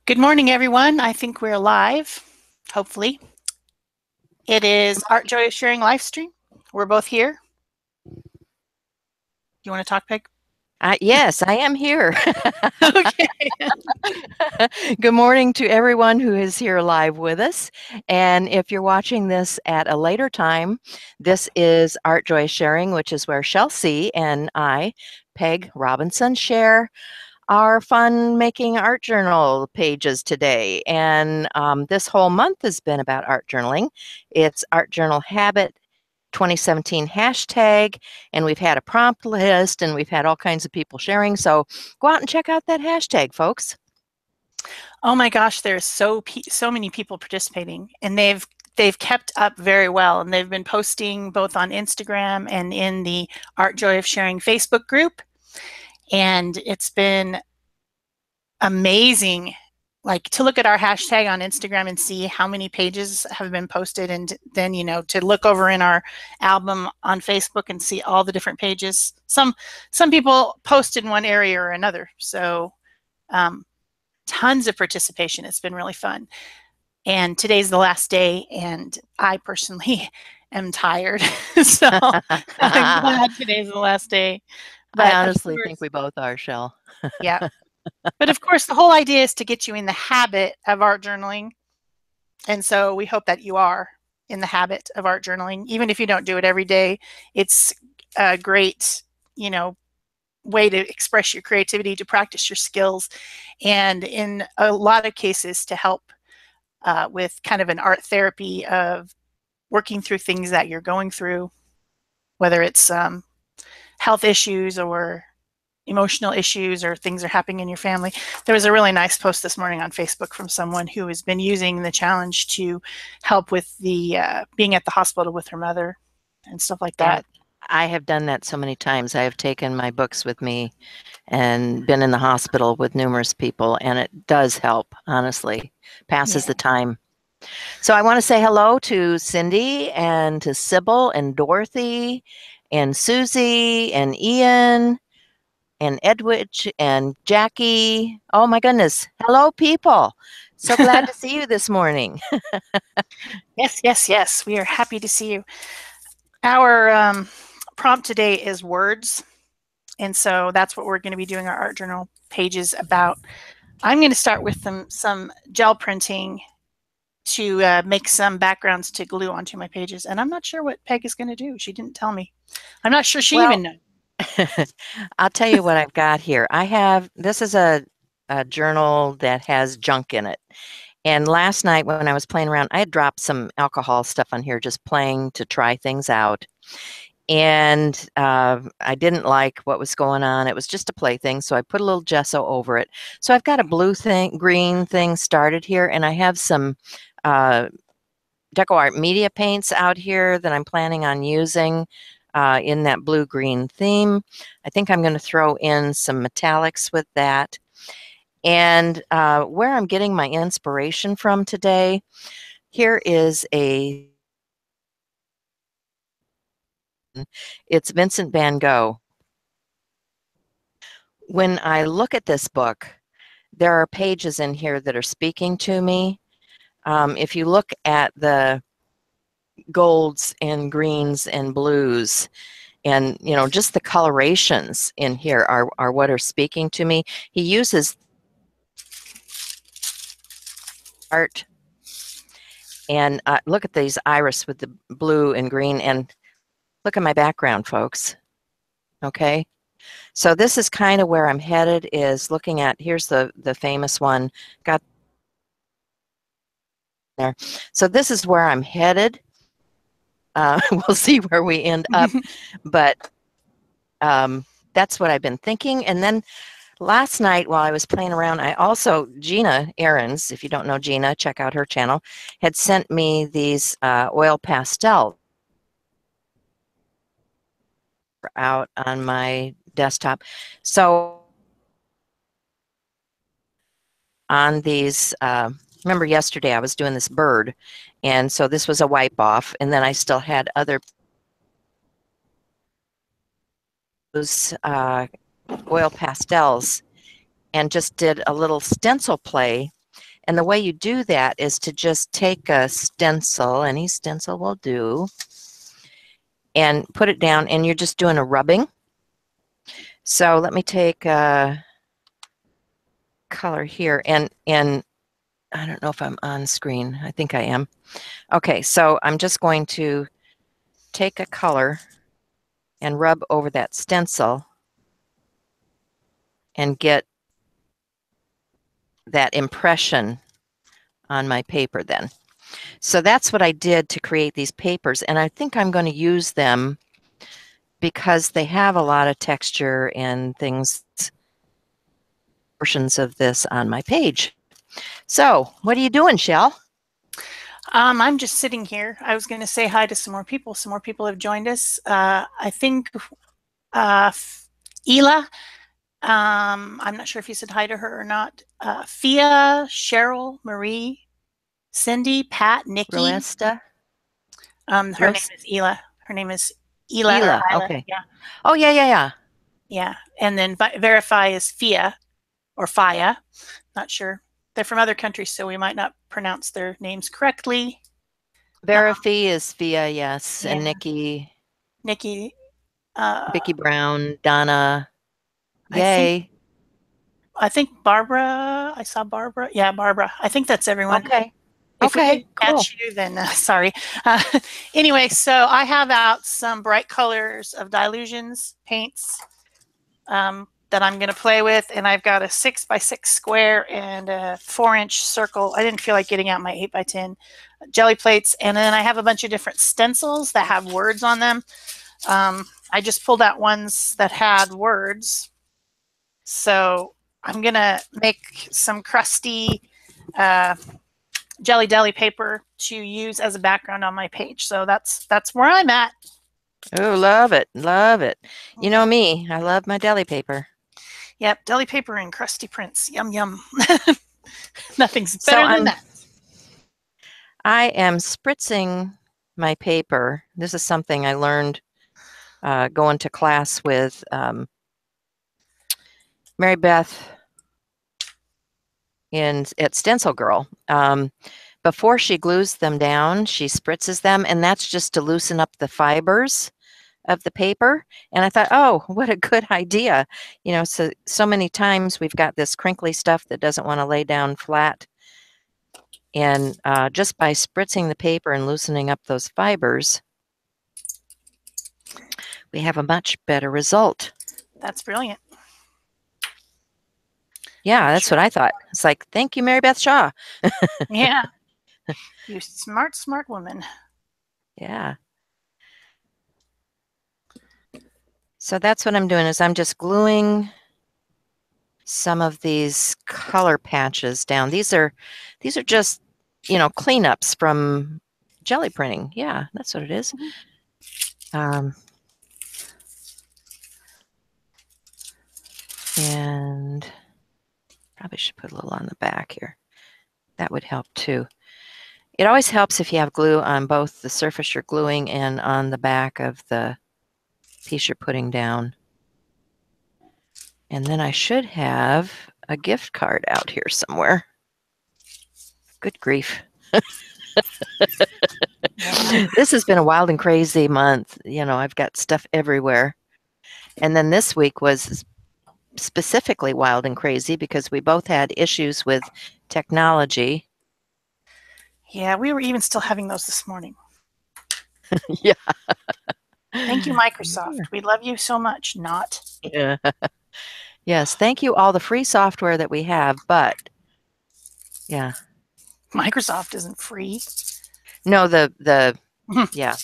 Good morning, everyone. I think we're live, hopefully. It is Art Joy of Sharing live stream. We're both here. You want to talk, Peg? Yes, I am here. Okay. Good morning to everyone who is here live with us. And if you're watching this at a later time, this is Art Joy Sharing, which is where Chelsea and I, Peg Robinson, share our fun making art journal pages today. And this whole month has been about art journaling. It's Art Journal Habit 2017 hashtag, and we've had a prompt list, and we've had all kinds of people sharing. So go out and check out that hashtag, folks. Oh my gosh, there's so many people participating, and they've kept up very well, and they've been posting both on Instagram and in the Art Joy of Sharing Facebook group, and it's been amazing, like, to look at our hashtag on Instagram and see how many pages have been posted, and then to look over in our album on Facebook and see all the different pages. Some people post in one area or another, so tons of participation. It's been really fun, and today's the last day, and I personally am tired, so I'm glad today's the last day. I But of honestly think course, we both are, Shell. yeah. But of course, the whole idea is to get you in the habit of art journaling. And so we hope that you are in the habit of art journaling. Even if you don't do it every day, it's a great, way to express your creativity, to practice your skills, and in a lot of cases to help with kind of an art therapy of working through things that you're going through, whether it's health issues or emotional issues or things are happening in your family. There was a really nice post this morning on Facebook from someone who has been using the challenge to help with the being at the hospital with her mother and stuff like that. I have done that so many times. I have taken my books with me and been in the hospital with numerous people, and it does help, honestly. Passes the time. So I want to say hello to Cindy and to Sybil and Dorothy and Susie and Ian and Edwidge and Jackie. Oh my goodness. Hello, people. So glad to see you this morning. Yes. We are happy to see you. Our prompt today is words. And so that's what we're going to be doing our art journal pages about. I'm going to start with some gel printing to make some backgrounds to glue onto my pages. And I'm not sure what Peg is going to do. She didn't tell me. I'm not sure she even knows. I'll tell you what I've got here. This is a journal that has junk in it. And last night when I was playing around, I had dropped some alcohol stuff on here, just playing to try things out. And I didn't like what was going on. It was just a plaything, so I put a little gesso over it. So I've got a green thing started here, and I have some Deco Art media paints out here that I'm planning on using in that blue-green theme. I think I'm going to throw in some metallics with that. And where I'm getting my inspiration from today, here is it's Vincent Van Gogh. When I look at this book, there are pages in here that are speaking to me. If you look at the golds and greens and blues, and just the colorations in here are what are speaking to me. He uses art, and look at these iris with the blue and green, and look at my background, folks. Okay, so this is kind of where I'm headed, is looking at, here's the famous one, got there. So this is where I'm headed. We'll see where we end up, but that's what I've been thinking. And then last night while I was playing around, Gina Ahrens, if you don't know Gina, check out her channel, had sent me these oil pastels out on my desktop. So on these, remember yesterday I was doing this bird, and so this was a wipe off, and then I still had other oil pastels, and just did a little stencil play And the way you do that is to just take a stencil, any stencil will do, and put it down, and you're just doing a rubbing. So let me take a color here, and I don't know if I'm on screen. I think I am. Okay, so I'm just going to take a color and rub over that stencil and get that impression on my paper then. So that's what I did to create these papers, and I think I'm going to use them because they have a lot of texture and things, portions of this on my page. So what are you doing, Shell? I'm just sitting here. I was going to say hi to some more people. Some more people have joined us. I think Ela, I'm not sure if you said hi to her or not. Fia, Cheryl, Marie, Cindy, Pat, Nikki. Roesta? Her name is Ela. Her name is Ela. Ela, or Isla. okay. Yeah. Oh, yeah. Yeah. And then Verify is Fia or Fia. Not sure. They're from other countries, so we might not pronounce their names correctly. Verify is Fia, yes. Yeah. And Nikki. Nikki. Vicki Brown, Donna. Yay. I think Barbara. I saw Barbara. Yeah, Barbara. I think that's everyone. Okay. If we didn't Cool. catch you, then sorry. Anyway, so I have out some bright colors of Dylusions paints that I'm going to play with, and I've got a 6x6 square and a 4-inch circle. I didn't feel like getting out my 8x10 jelly plates, and then I have a bunch of different stencils that have words on them. I just pulled out ones that had words, so I'm going to make some crusty jelly deli paper to use as a background on my page. So that's where I'm at. Oh, love it. Love it. You know me, I love my deli paper. Yep, deli paper and crusty prints. Yum, yum. Nothing's better than that. I am spritzing my paper. This is something I learned going to class with Mary Beth at Stencil Girl. Before she glues them down, she spritzes them, and that's just to loosen up the fibers of the paper. And I thought, oh, what a good idea. You know, so many times we've got this crinkly stuff that doesn't want to lay down flat. And just by spritzing the paper and loosening up those fibers, we have a much better result. That's brilliant. Yeah, that's what I thought. It's like, thank you, Mary Beth Shaw. Yeah. You smart, smart woman. Yeah. So that's what I'm doing is I'm just gluing some of these color patches down. These are just, you know, cleanups from jelly printing. Yeah, that's what it is. And probably should put a little on the back here. That would help too. It always helps if you have glue on both the surface you're gluing and on the back of the piece you're putting down. And then I should have a gift card out here somewhere. Good grief. This has been a wild and crazy month. You know, I've got stuff everywhere. And then this week was specifically wild and crazy because we both had issues with technology. Yeah, we were even still having those this morning. Yeah. Thank you, Microsoft. Yeah. We love you so much. Not. Yeah. Yes, thank you all the free software that we have, but yeah. Microsoft isn't free. No, yeah.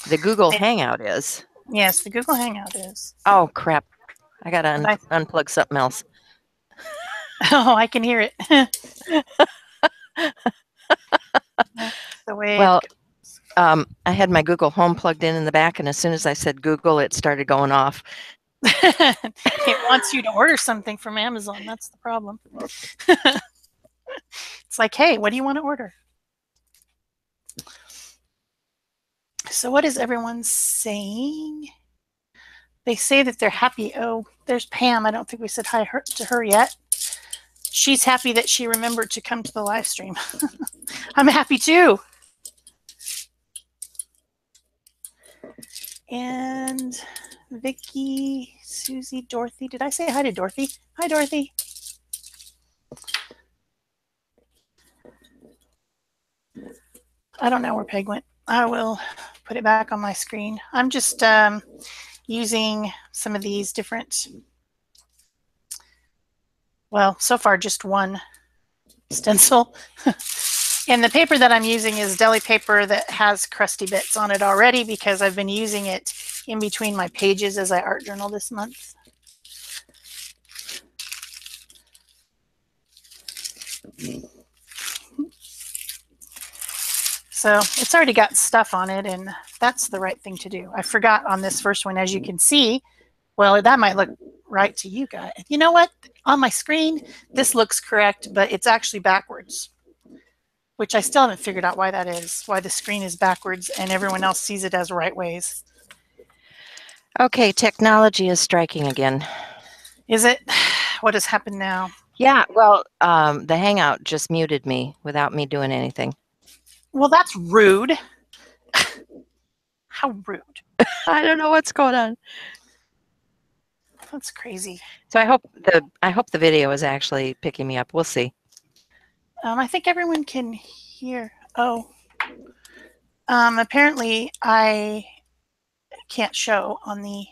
The Google Hangout is. Yes, the Google Hangout is. Oh, crap. I got to unplug something else. Oh, I can hear it. The way well, I had my Google Home plugged in the back, and as soon as I said Google, it started going off. It wants you to order something from Amazon. That's the problem. It's like, hey, what do you want to order? So what is everyone saying? They say that they're happy. Oh, there's Pam. I don't think we said hi to her yet. She's happy that she remembered to come to the live stream. I'm happy too. And Vicky, Susie, Dorothy. Did I say hi to Dorothy? Hi, Dorothy. I don't know where Peg went. I will put it back on my screen. I'm just using some of these different, well, so far just one stencil. And the paper that I'm using is deli paper that has crusty bits on it already because I've been using it in between my pages as I art journal this month. So it's already got stuff on it, and that's the right thing to do. I forgot on this first one, as you can see. Well, that might look right to you guys. You know what? On my screen, this looks correct, but it's actually backwards, which I still haven't figured out why that is, why the screen is backwards and everyone else sees it as right ways. Okay, technology is striking again. Is it? What has happened now? Yeah, well, the Hangout just muted me without me doing anything. Well, that's rude. How rude. I don't know what's going on. That's crazy. So I hope the video is actually picking me up. We'll see. I think everyone can hear. Oh. Apparently I can't show on the.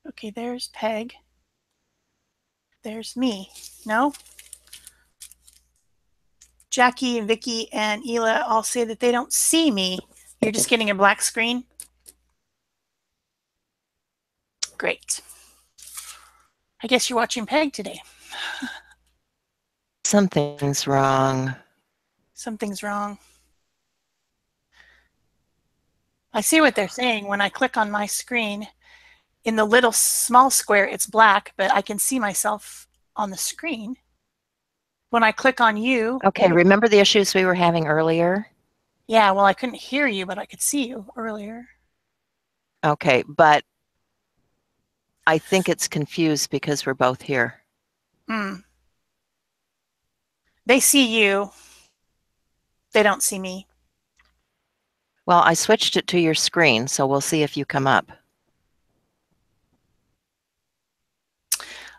Okay, there's Peg. There's me. No? Jackie and Vicky and Ela all say that they don't see me. You're just getting a black screen? Great. I guess you're watching Peg today. Something's wrong. Something's wrong. I see what they're saying. When I click on my screen, in the little small square, it's black, but I can see myself on the screen. When I click on you. Okay, remember the issues we were having earlier? Yeah, well, I couldn't hear you, but I could see you earlier. Okay, but I think it's confused because we're both here. They see you. They don't see me. Well, I switched it to your screen, so we'll see if you come up.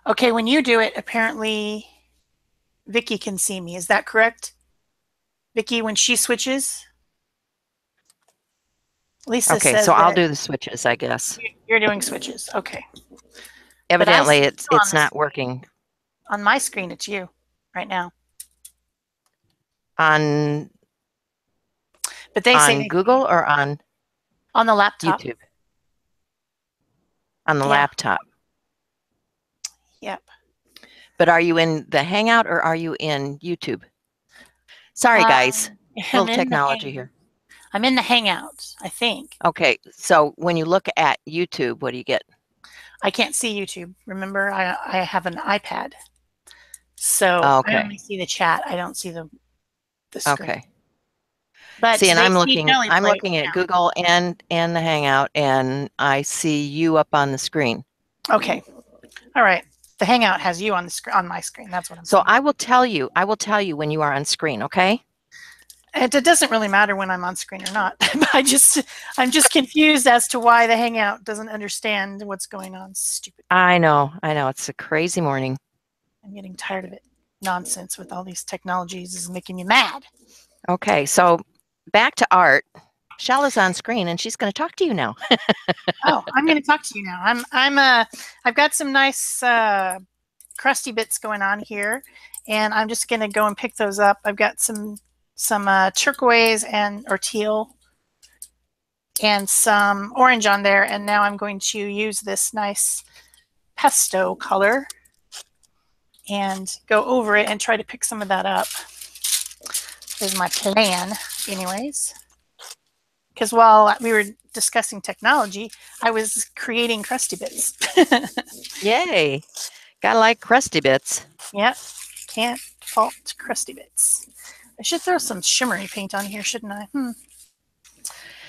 Okay, when you do it, apparently Vicky can see me. Is that correct? Vicky, when she switches? Lisa okay, says so I'll do the switches, I guess. You're doing switches. Okay. Evidently, it's not working. On my screen, it's you right now. On but they say Google or on the laptop? YouTube. On the laptop. Yep. But are you in the Hangout or are you in YouTube? Sorry, guys. Little technology here. I'm in the Hangout, I think. Okay, so when you look at YouTube, what do you get? I can't see YouTube. Remember, I have an iPad. So okay. I only see the chat. I don't see the screen. Okay. But see, and I'm looking at Google and the Hangout, and I see you up on the screen. Okay. All right. The Hangout has you on the on my screen. That's what I'm saying. So I will tell you when you are on screen, okay? It doesn't really matter when I'm on screen or not. I'm just confused as to why the Hangout doesn't understand what's going on. Stupid. I know. It's a crazy morning. I'm getting tired of it. Nonsense with all these technologies is making me mad. Okay, so back to art. Shala's on screen and she's going to talk to you now. Oh, I'm going to talk to you now. I've got some nice crusty bits going on here, and I'm just going to go and pick those up. I've got some turquoise or teal and some orange on there, and now I'm going to use this nice pesto color and go over it and try to pick some of that up. Is my plan, anyways. Because while we were discussing technology, I was creating crusty bits. Yay! Gotta like crusty bits. Yep, can't fault crusty bits. I should throw some shimmery paint on here, shouldn't I?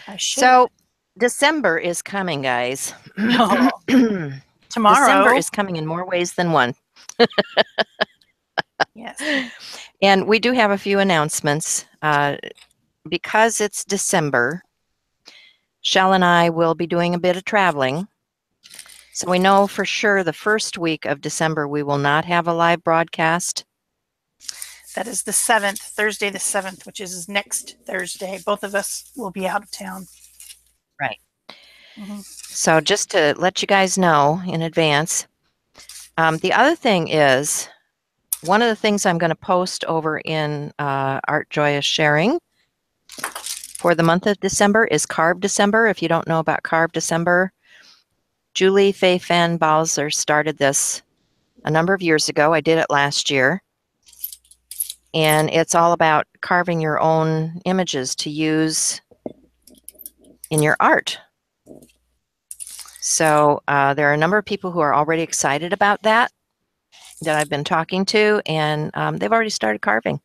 I should. So December is coming, guys. Tomorrow. December is coming in more ways than one. Yes. And we do have a few announcements. Because it's December, Shell and I will be doing a bit of traveling. So we know for sure the first week of December we will not have a live broadcast. That is the 7th, Thursday the 7th, which is next Thursday. Both of us will be out of town. Right. So just to let you guys know in advance. The other thing is, one of the things I'm going to post over in Art Joyous Sharing for the month of December is Carve December. If you don't know about Carve December, Julie Faye Fan Balzer started this a number of years ago. I did it last year. And it's all about carving your own images to use in your art. So there are a number of people who are already excited about that I've been talking to, and they've already started carving.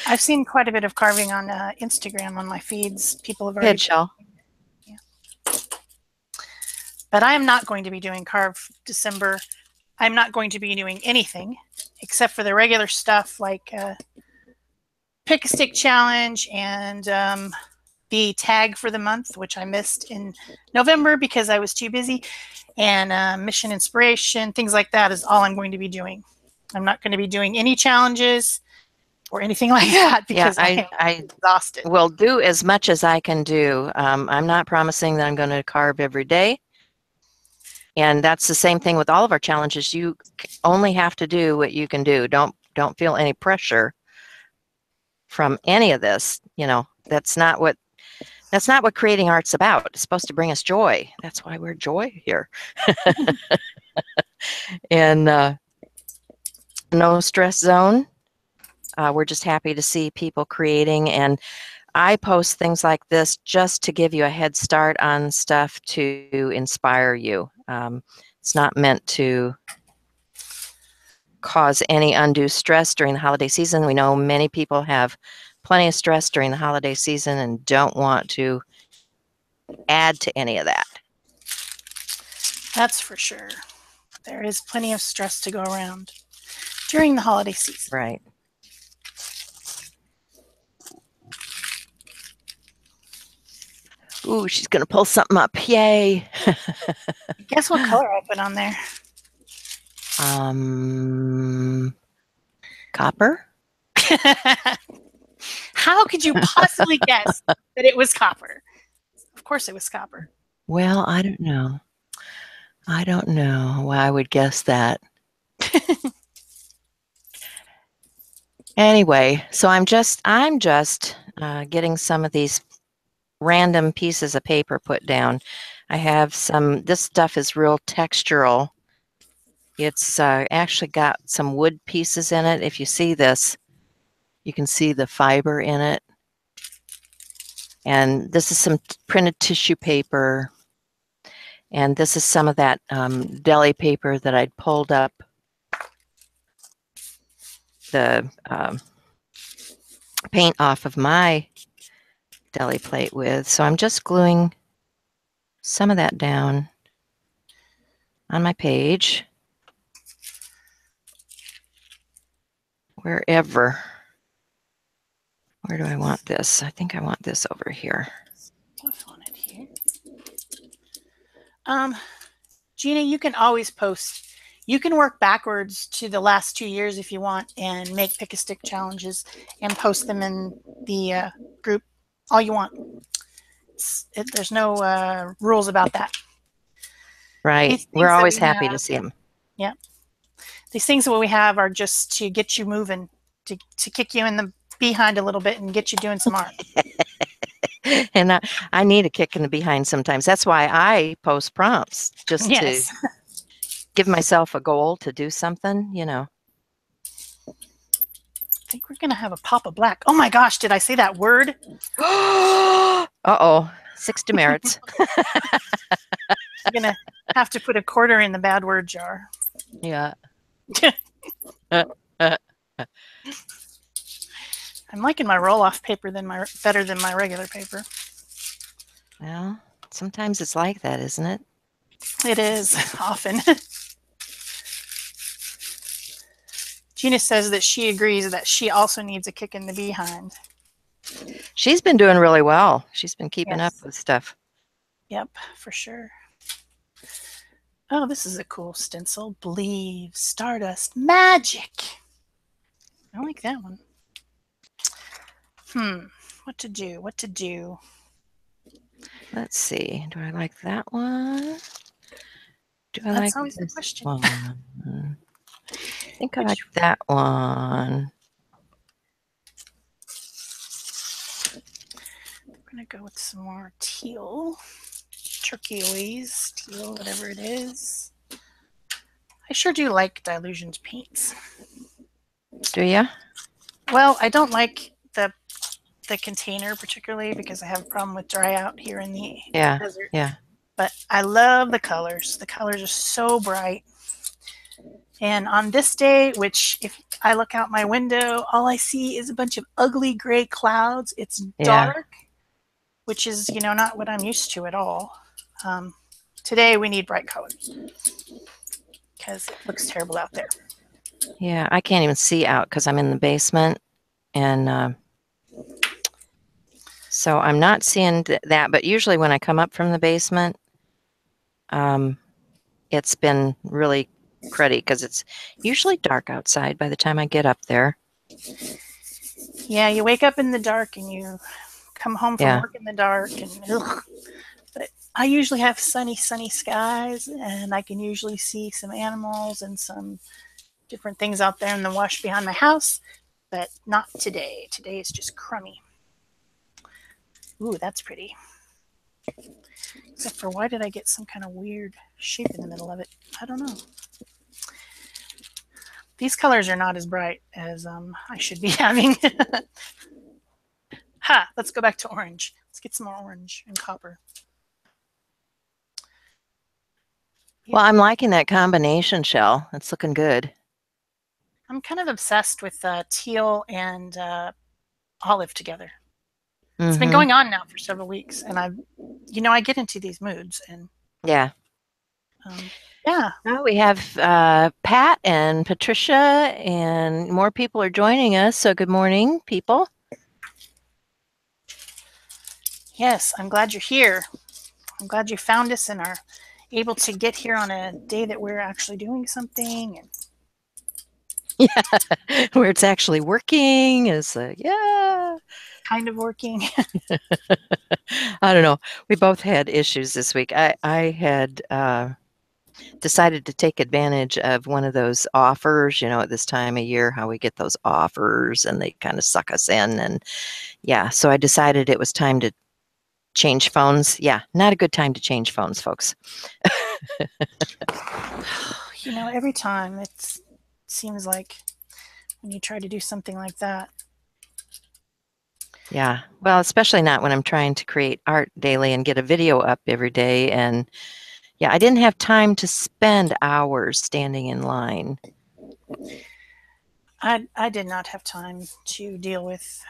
I've seen quite a bit of carving on Instagram on my feeds. People have already. Head shell. Yeah. But I am not going to be doing Carve December. I'm not going to be doing anything except for the regular stuff like Pick a Stick Challenge and the tag for the month, which I missed in November because I was too busy, and Mission Inspiration, things like that is all I'm going to be doing. I'm not going to be doing any challenges or anything like that because I exhausted. Will do as much as I can do. I'm not promising that I'm going to carve every day. And that's the same thing with all of our challenges. You only have to do what you can do. Don't feel any pressure from any of this. You know, that's not what creating art's about. It's supposed to bring us joy. That's why we're joy here. And no stress zone. We're just happy to see people creating, and I post things like this just to give you a head start on stuff to inspire you. It's not meant to cause any undue stress during the holiday season. We know many people have plenty of stress during the holiday season and don't want to add to any of that. That's for sure. There is plenty of stress to go around during the holiday season. Right. Ooh, she's going to pull something up. Yay. Guess what color I put on there? Copper? How could you possibly guess that it was copper? Of course it was copper. Well, I don't know. I don't know why I would guess that. Anyway, so I'm just getting some of these random pieces of paper put down. I have some, this stuff is real textural. It's actually got some wood pieces in it. If you see this, you can see the fiber in it. And this is some printed tissue paper. And this is some of that deli paper that I'd pulled up the paint off of my deli plate with. So I'm just gluing some of that down on my page. Wherever. Where do I want this? I think I want this over here. I want it here. Gina, you can always post. You can work backwards to the last 2 years if you want and make Pick a Stick challenges and post them in the group all you want. There's no rules about that. Right. We're always happy to see them. Yeah. These things that we have are just to get you moving, to kick you in the behind a little bit and get you doing some art. And I need a kick in the behind sometimes. That's why I post prompts, just to give myself a goal to do something, you know. I think we're going to have a pop of black. Oh my gosh, did I say that word? Uh-oh, 6 demerits. I'm going to have to put a quarter in the bad word jar. Yeah. I'm liking my roll-off paper better than my regular paper. Well, sometimes it's like that, isn't it? It is, often. Gina says that she agrees that she also needs a kick in the behind. She's been doing really well. She's been keeping up Yes. with stuff. Yep, for sure. Oh, this is a cool stencil. Believe, Stardust, Magic. I like that one. What to do? What to do? Let's see. Do I like that one? Do I That's like always the this question. one? I think I like that one. I'm going to go with some more teal. Turquoise, teal, whatever it is. I sure do like Dilutions paints. Do you? Well, I don't like the container particularly because I have a problem with dry out here in the desert. Yeah. But I love the colors. The colors are so bright. And on this day, which if I look out my window, all I see is a bunch of ugly gray clouds. It's dark, which is, you know, not what I'm used to at all. Today we need bright colors because it looks terrible out there. Yeah, I can't even see out because I'm in the basement, and so I'm not seeing that. But usually when I come up from the basement, it's been really cruddy because it's usually dark outside by the time I get up there. Yeah, you wake up in the dark and you come home from work in the dark, and ugh. But I usually have sunny skies, and I can usually see some animals and some different things out there in the wash behind my house, but not today. Today is just crummy. Ooh, that's pretty. Except for why did I get some kind of weird shape in the middle of it? I don't know. These colors are not as bright as I should be having. Ha! Let's go back to orange. Let's get some more orange and copper. Well, I'm liking that combination shell. It's looking good. I'm kind of obsessed with teal and olive together. It's been going on now for several weeks, and I get into these moods, and yeah. Yeah. Well, we have Pat and Patricia, and more people are joining us. So good morning, people. Yes, I'm glad you're here. I'm glad you found us and are able to get here on a day that we're actually doing something. And yeah, where it's actually working is yeah. Kind of working. I don't know. We both had issues this week. I had decided to take advantage of one of those offers, you know, at this time of year, how we get those offers and they kind of suck us in. And yeah, so I decided it was time to change phones. Yeah, not a good time to change phones, folks. You know, every time it seems like when you try to do something like that. Yeah, well, especially not when I'm trying to create art daily and get a video up every day. And yeah, I didn't have time to spend hours standing in line. I did not have time to deal with.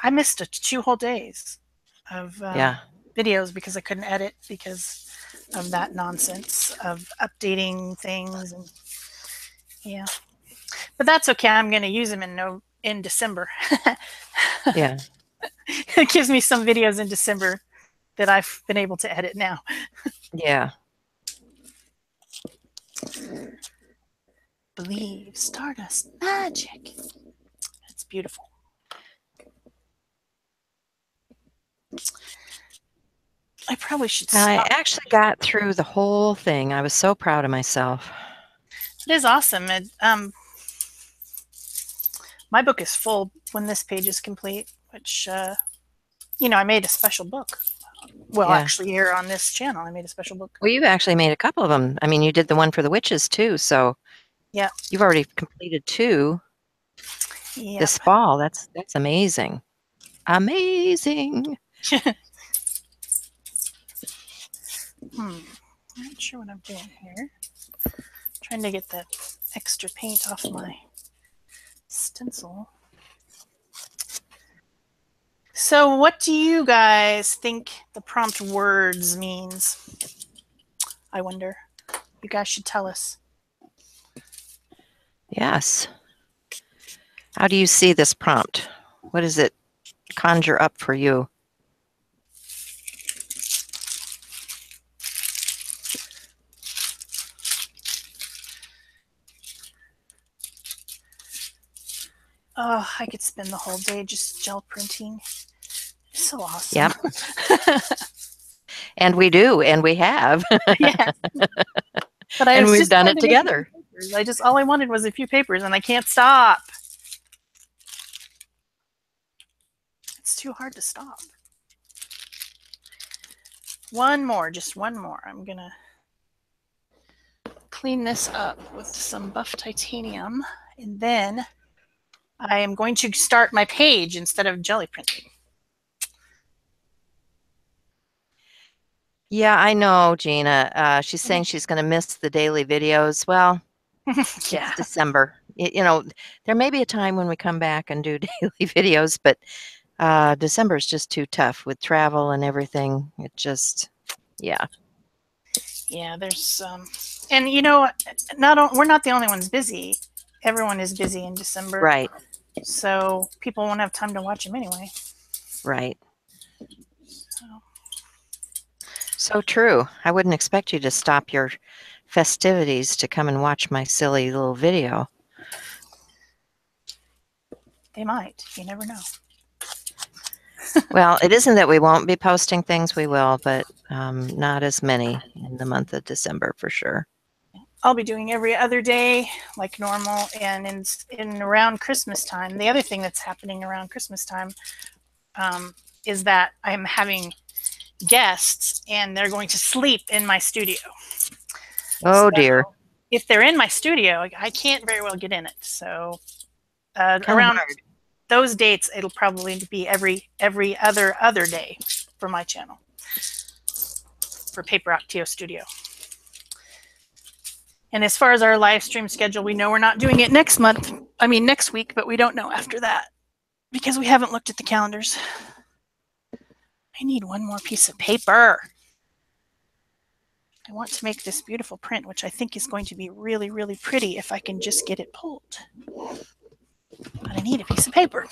I missed 2 whole days of videos because I couldn't edit because of that nonsense of updating things, and yeah. But that's okay. I'm going to use them in December. Yeah. It gives me some videos in December that I've been able to edit now. Yeah. Believe, Stardust, Magic. It's beautiful. I probably should stop. I actually got through the whole thing. I was so proud of myself. It is awesome. My book is full when this page is complete, which, I made a special book. Well, actually, here on this channel, I made a special book. Well, you actually made a couple of them. I mean, you did the one for the witches too, so yeah, you've already completed 2 this fall. That's amazing. Amazing. I'm not sure what I'm doing here. I'm trying to get that extra paint off my stencil. So what do you guys think the prompt words means? I wonder. You guys should tell us. Yes. How do you see this prompt? What does it conjure up for you? Oh, I could spend the whole day just gel printing. It's so awesome. Yep. And we do, and we have. Yes. But I and was we've just done trying it to make together. all I wanted was a few papers, and I can't stop. It's too hard to stop. One more, just one more. I'm gonna clean this up with some buff titanium, and then I am going to start my page instead of jelly printing. Yeah, I know, Gina. She's saying she's going to miss the daily videos. Well, Yeah. it's December. You know, there may be a time when we come back and do daily videos, but December is just too tough with travel and everything. It just, yeah. Yeah, there's and you know, we're not the only ones busy. Everyone is busy in December. Right. So people won't have time to watch them anyway. Right. So true. I wouldn't expect you to stop your festivities to come and watch my silly little video. They might. You never know. Well, it isn't that we won't be posting things. We will, but not as many in the month of December for sure. I'll be doing every other day like normal, and in around Christmas time. The other thing that's happening around Christmas time is that I'm having guests, and they're going to sleep in my studio. Oh so dear. If they're in my studio, I can't very well get in it. So around hard. those dates, it'll probably be every other day for my channel for Paper Octio Studio. And as far as our live stream schedule, we know we're not doing it next week, but we don't know after that because we haven't looked at the calendars. I need one more piece of paper. I want to make this beautiful print, which I think is going to be really, really pretty if I can just get it pulled. But I need a piece of paper.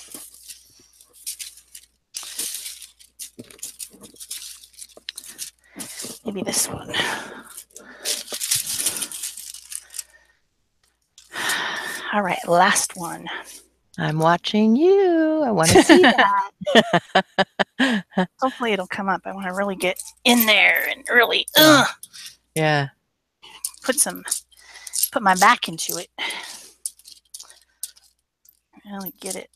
Maybe this one. All right, last one. I'm watching you. I want to see that. Hopefully it'll come up. I want to really get in there and really yeah. Put my back into it. Really get it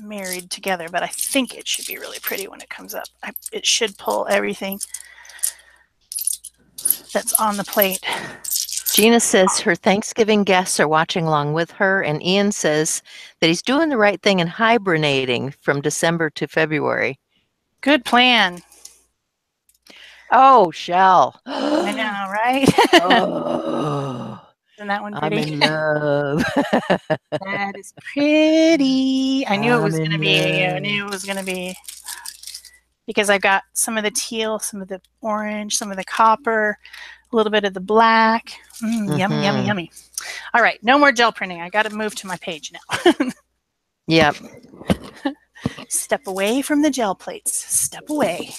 married together, but I think it should be really pretty when it comes up. It should pull everything that's on the plate. Gina says her Thanksgiving guests are watching along with her, and Ian says that he's doing the right thing and hibernating from December to February. Good plan. Oh, Shell. I know, right? Oh, Isn't that one pretty? I'm in love. That is pretty. I knew it was going to be. I knew it was going to be. Because I've got some of the teal, some of the orange, some of the copper, a little bit of the black. Yummy, yummy, yummy. All right, no more gel printing. I got to move to my page now. Yep. Step away from the gel plates. Step away.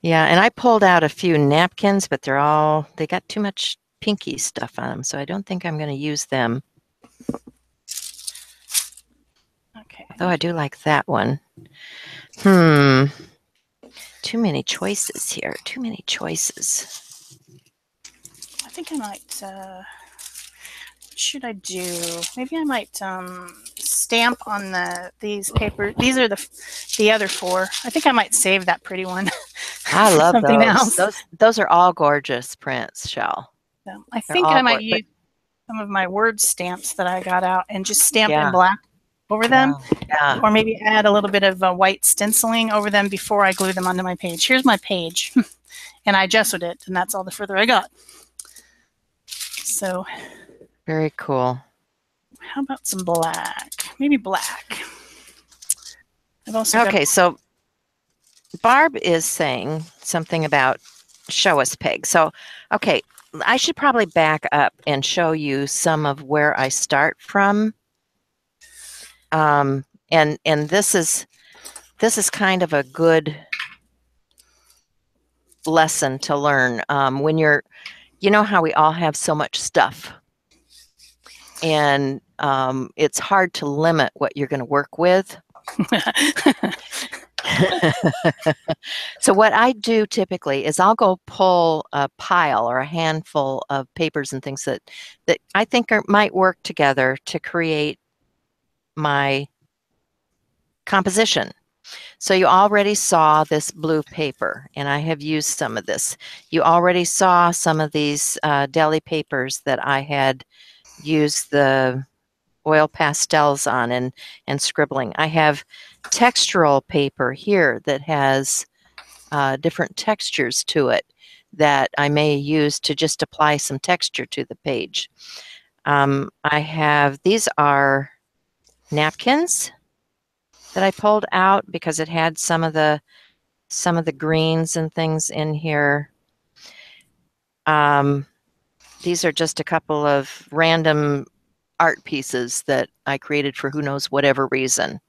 Yeah, and I pulled out a few napkins, but they got too much pinky stuff on them, so I don't think I'm going to use them. Okay. Though I do like that one. Too many choices here. Too many choices. I think I might, what should I do? Maybe I might stamp on these papers. These are the other four. I think I might save that pretty one. I love something those. else. Those are all gorgeous prints, Shell. So I think I might use some of my word stamps that I got out and just stamp in black over them. Yeah. Or maybe add a little bit of white stenciling over them before I glue them onto my page. Here's my page. And I adjusted it, and that's all the further I got. So very cool. How about some black? Maybe black. I've also okay, so Barb is saying something about show us pig. So, okay, I should probably back up and show you some of where I start from. And this is kind of a good lesson to learn when you know how we all have so much stuff, and it's hard to limit what you're going to work with. So what I do typically is I'll go pull a pile or a handful of papers and things that I think might work together to create my composition. So you already saw this blue paper, and I have used some of this. You already saw some of these deli papers that I had used the oil pastels on and scribbling. I have textural paper here that has different textures to it that I may use to just apply some texture to the page. I have, these are napkins that I pulled out because it had some of the greens and things in here. These are just a couple of random art pieces that I created for who knows whatever reason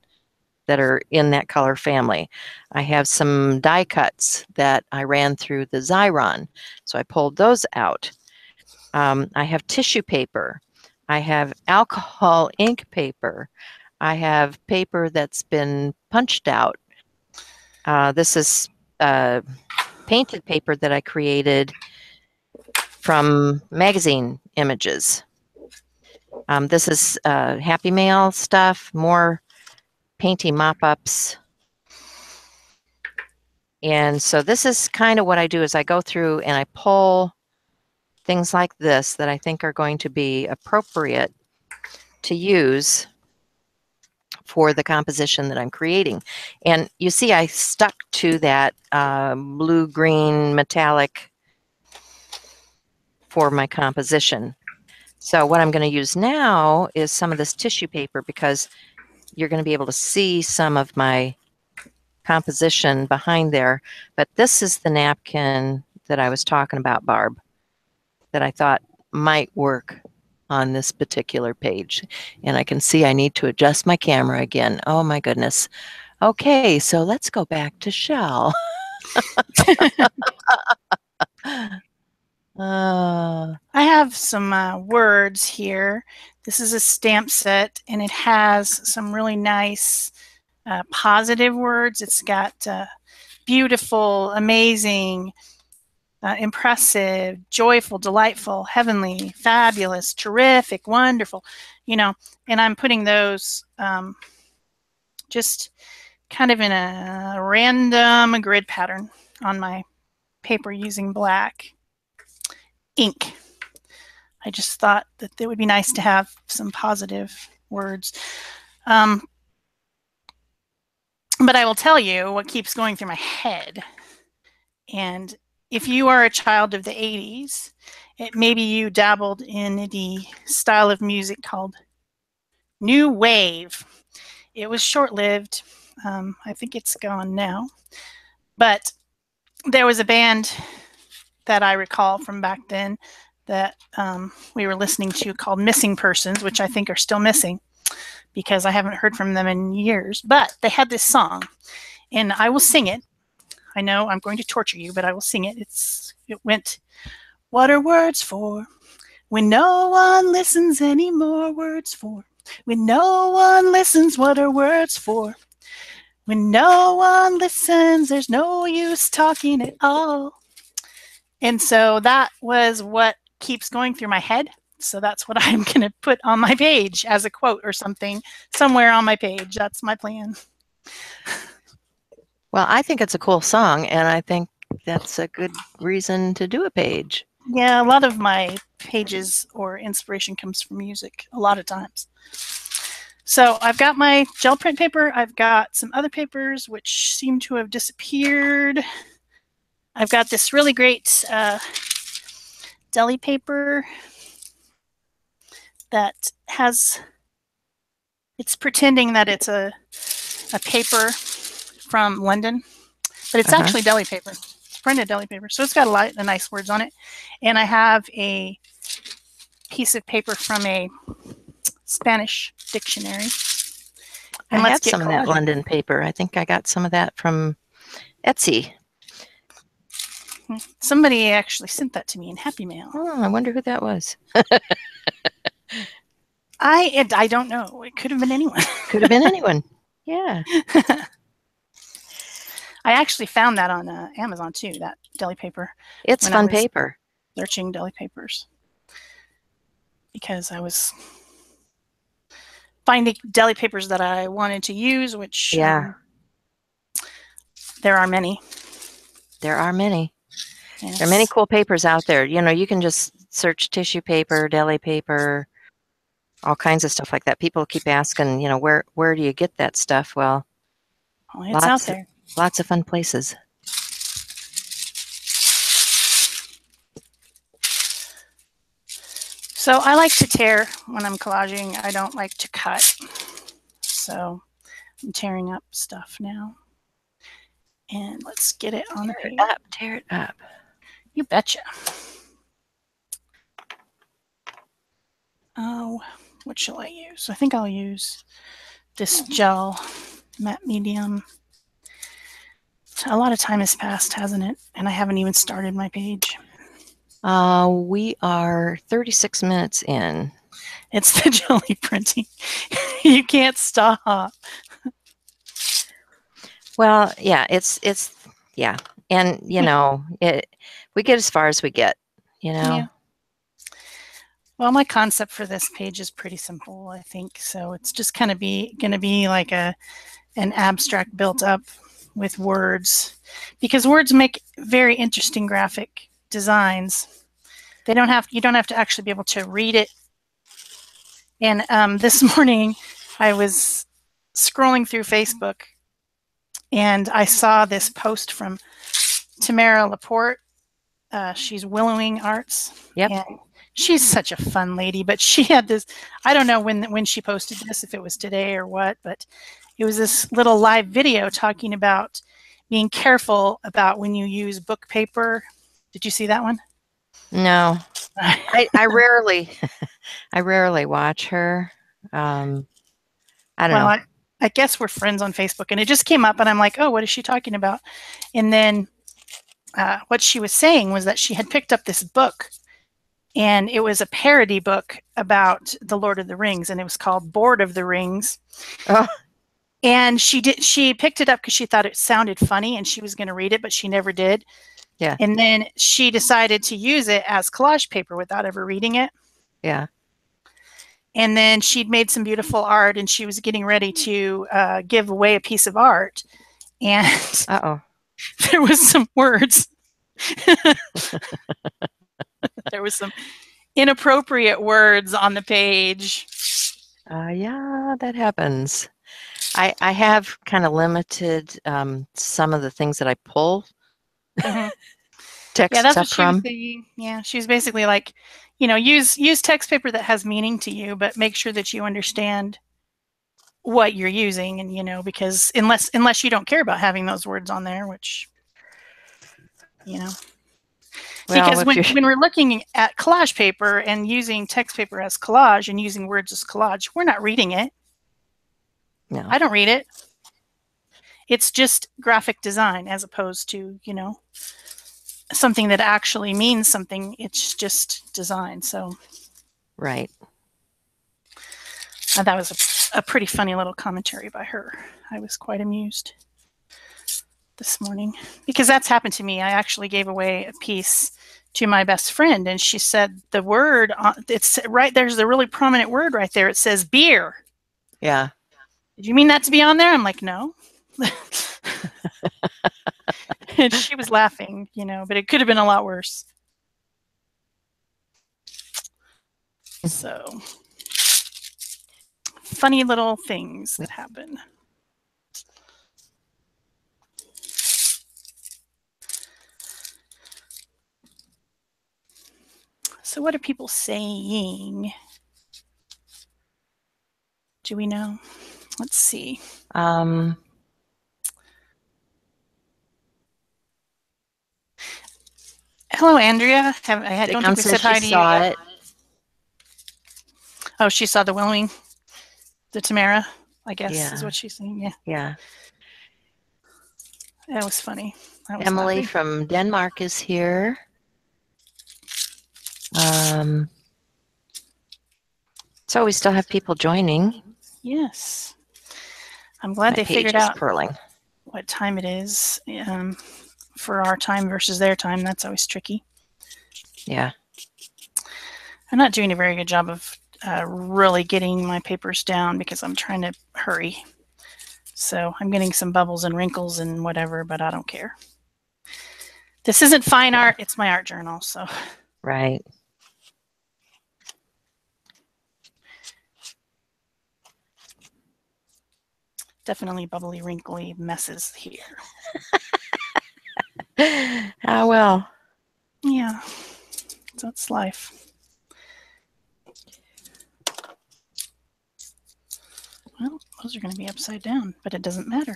that are in that color family. I have some die cuts that I ran through the Xyron, so I pulled those out. I have tissue paper. I have alcohol ink paper. I have paper that's been punched out. This is painted paper that I created from magazine images. This is Happy Mail stuff, more painty mop-ups. And so this is kind of what I do is I go through and I pull things like this that I think are going to be appropriate to use for the composition that I'm creating. And you see I stuck to that blue-green metallic for my composition. So what I'm going to use now is some of this tissue paper because you're going to be able to see some of my composition behind there. But this is the napkin that I was talking about, Barb, that I thought might work on this particular page. And I can see I need to adjust my camera again. Oh my goodness. Okay, so let's go back to Shell. I have some words here. This is a stamp set, and it has some really nice positive words. It's got beautiful, amazing, impressive, joyful, delightful, heavenly, fabulous, terrific, wonderful, you know, and I'm putting those just kind of in a random grid pattern on my paper using black ink. I just thought that it would be nice to have some positive words. But I will tell you what keeps going through my head. And if you are a child of the 80s, maybe you dabbled in the style of music called New Wave. It was short-lived. I think it's gone now. But there was a band that I recall from back then that we were listening to called Missing Persons, which I think are still missing because I haven't heard from them in years. But they had this song, and I will sing it. I know I'm going to torture you, but I will sing it. It went, what are words for when no one listens anymore? Words for when no one listens. What are words for when no one listens? There's no use talking at all. And so that was what keeps going through my head. So that's what I'm going to put on my page as a quote or something somewhere on my page. That's my plan. Well, I think it's a cool song, and I think that's a good reason to do a page. Yeah, a lot of my pages or inspiration comes from music a lot of times. So I've got my gel print paper. I've got some other papers which seem to have disappeared. I've got this really great deli paper that has, it's pretending that it's a paper from London, but it's actually deli paper. printed deli paper. So it's got a lot of nice words on it. And I have a piece of paper from a Spanish dictionary. And I let's had get some of that collaging. London paper. I think I got some of that from Etsy. Somebody actually sent that to me in Happy Mail. Oh, I wonder who that was. I don't know. It could have been anyone. Could have been anyone. Yeah. I actually found that on Amazon too, that deli paper. It's fun paper. Searching deli papers. Because I was finding deli papers that I wanted to use, which there are many. There are many. Yes. There are many cool papers out there. You know, you can just search tissue paper, deli paper, all kinds of stuff like that. People keep asking, you know, where do you get that stuff? Well, it's out there. Lots of fun places. So I like to tear when I'm collaging. I don't like to cut. So I'm tearing up stuff now. And let's get it on the page. Tear it up. You betcha. Oh, what shall I use? I think I'll use this gel matte medium. A lot of time has passed, hasn't it? And I haven't even started my page. We are 36 minutes in. It's the jelly printing. You can't stop. Well, yeah, yeah. And, you know, we get as far as we get, you know. Yeah. Well, my concept for this page is pretty simple, I think. So it's just kind of going to be like an abstract built up with words, because words make very interesting graphic designs. You don't have to actually be able to read it. And this morning I was scrolling through Facebook and I saw this post from Tamara Laporte. She's Willowing Arts. Yep. And she's such a fun lady, but she had this, I don't know when she posted this, if it was today or what, but it was this little live video talking about being careful about when you use book paper. Did you see that one? No. I rarely I rarely watch her. I don't know. I guess we're friends on Facebook, and it just came up and I'm like, oh, what is she talking about? And then what she was saying was that she had picked up this book, and it was a parody book about the Lord of the Rings, and it was called Board of the Rings. Oh. And she picked it up because she thought it sounded funny and she was going to read it, but she never did. Yeah. And then she decided to use it as collage paper without ever reading it. Yeah. And then she'd made some beautiful art, and she was getting ready to give away a piece of art. And there was some words. There was some inappropriate words on the page. Yeah, that happens. I have kind of limited some of the things that I pull text that's stuff what she from. was saying. Yeah, she was basically like, you know, use text paper that has meaning to you, but make sure that you understand what you're using, and you know, because unless you don't care about having those words on there, which, you know, well, because when we're looking at collage paper and using text paper as collage and using words as collage, we're not reading it. No. I don't read it. It's just graphic design as opposed to, you know, something that actually means something. It's just design. So right. That was a pretty funny little commentary by her. I was quite amused this morning, because that's happened to me. I actually gave away a piece to my best friend, and she said the word, it's right there's the really prominent word right there. It says beer. Yeah. Did you mean that to be on there? I'm like, no. And she was laughing, you know, but it could have been a lot worse. So funny little things that happen. So what are people saying? Do we know? Let's see. Hello, Andrea. I don't think Dawn we says said she hi to you saw yet. it. Oh, she saw the Willowing, the Tamara, I guess is Yeah. what she's saying. Yeah, Yeah. that was funny. I was Emily laughing. from Denmark is here. So we still have people joining. Yes. I'm glad My they page figured is out purling. what time it is for our time versus their time. That's always tricky. Yeah. I'm not doing a very good job of really getting my papers down because I'm trying to hurry. So I'm getting some bubbles and wrinkles and whatever, but I don't care. This isn't fine art. It's my art journal. So Right. definitely bubbly, wrinkly messes here. Ah, well. Yeah, that's life. Well, those are going to be upside down, but it doesn't matter.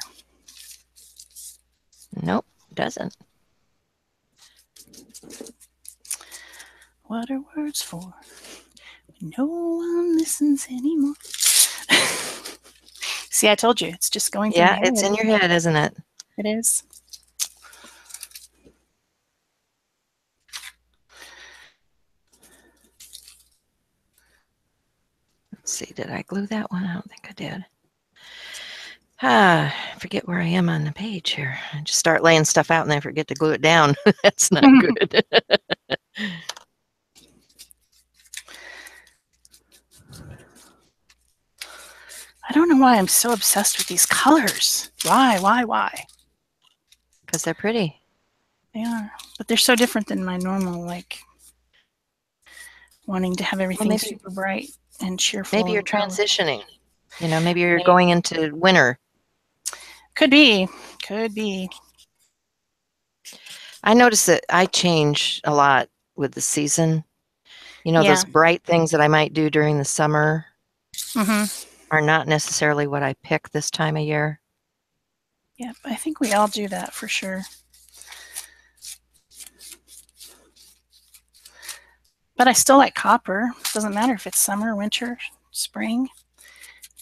Nope, doesn't. What are words for? No one listens anymore. See, I told you, it's just going through my Yeah, head. it's in your head, isn't it? It is. Let's see, did I glue that one? I don't think I did. I forget where I am on the page here. I just start laying stuff out and then I forget to glue it down. That's not good. I don't know why I'm so obsessed with these colors. Why? Because they're pretty. They are. But they're so different than my normal, like, wanting to have everything maybe, super bright and cheerful. Maybe you're and colorful. transitioning. You know, maybe you're going into winter. Could be. Could be. I notice that I change a lot with the season. You know, those bright things that I might do during the summer are not necessarily what I pick this time of year. Yeah, I think we all do that for sure. But I still like copper. Doesn't matter if it's summer, winter, spring.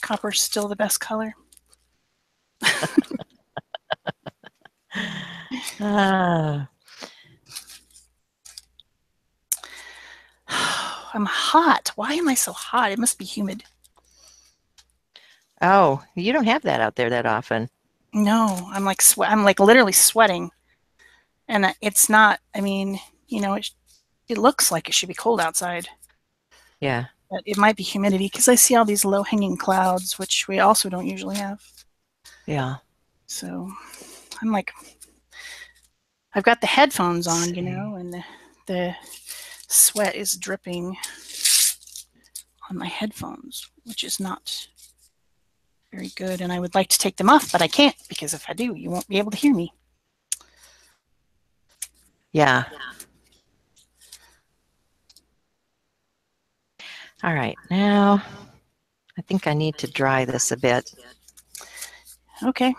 Copper's still the best color. I'm hot. Why am I so hot? It must be humid. Oh, you don't have that out there that often. No, I'm like literally sweating. And it's not, I mean, you know, it looks like it should be cold outside. Yeah. But it might be humidity because I see all these low-hanging clouds, which we also don't usually have. Yeah. So I'm like, I've got the headphones on, you know, and the sweat is dripping on my headphones, which is not very good. And I would like to take them off, but I can't because if I do, you won't be able to hear me. Yeah. All right, now I think I need to dry this a bit. Okay.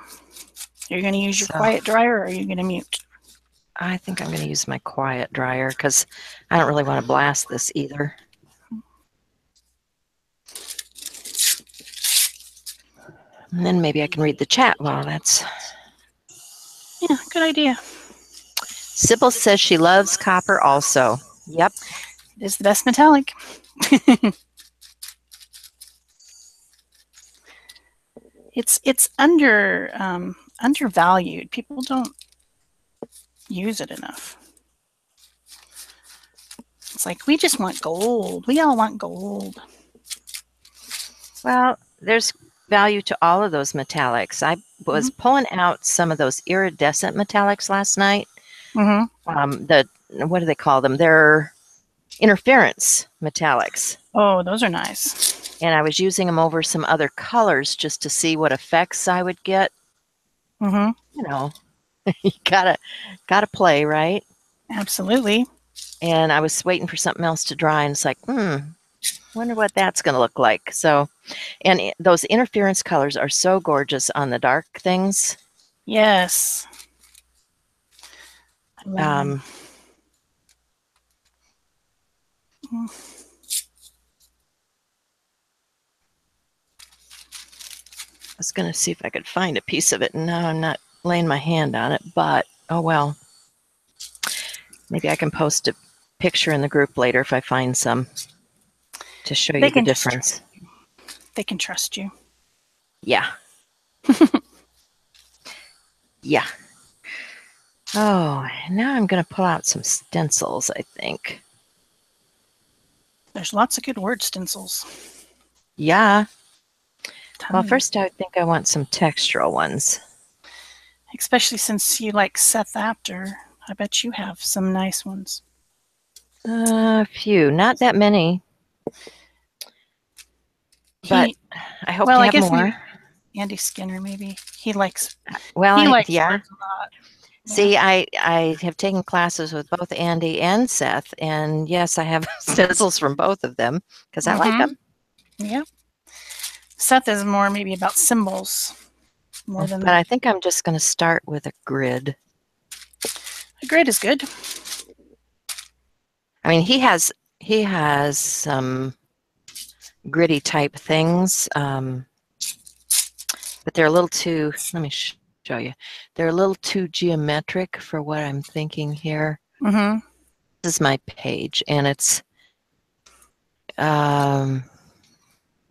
Are you going to use your quiet dryer or are you going to mute? I think I'm going to use my quiet dryer because I don't really want to blast this either. And then maybe I can read the chat while that's... Yeah, good idea. Sybil says she loves copper also. Yep. It is the best metallic. It's undervalued. People don't use it enough. It's like, we just want gold. We all want gold. Well, there's value to all of those metallics. I was pulling out some of those iridescent metallics last night. What do they call them? They're interference metallics. Oh, those are nice. And I was using them over some other colors just to see what effects I would get. You know, you gotta play, right? Absolutely. And I was waiting for something else to dry, and it's like, wonder what that's going to look like. So, and those interference colors are so gorgeous on the dark things. Yes. I was going to see if I could find a piece of it. Now I'm not laying my hand on it, but oh well. Maybe I can post a picture in the group later if I find some to show you the difference. They can trust you. Yeah. Yeah. Oh, now I'm going to pull out some stencils, I think. There's lots of good word stencils. Yeah. Tons. Well, first I think I want some textural ones. Especially since you like Seth Apter. I bet you have some nice ones. A few, not that many. But I hope to have more. Andy Skinner, maybe. He likes words a lot. See, yeah. I have taken classes with both Andy and Seth, and yes, I have stencils from both of them because I like them. Yeah. Seth is more maybe about symbols more than. But I think I'm just going to start with a grid. A grid is good. I mean, he has some gritty type things, but they're a little too. Let me show you. They're a little too geometric for what I'm thinking here. Mm-hmm. This is my page, and it's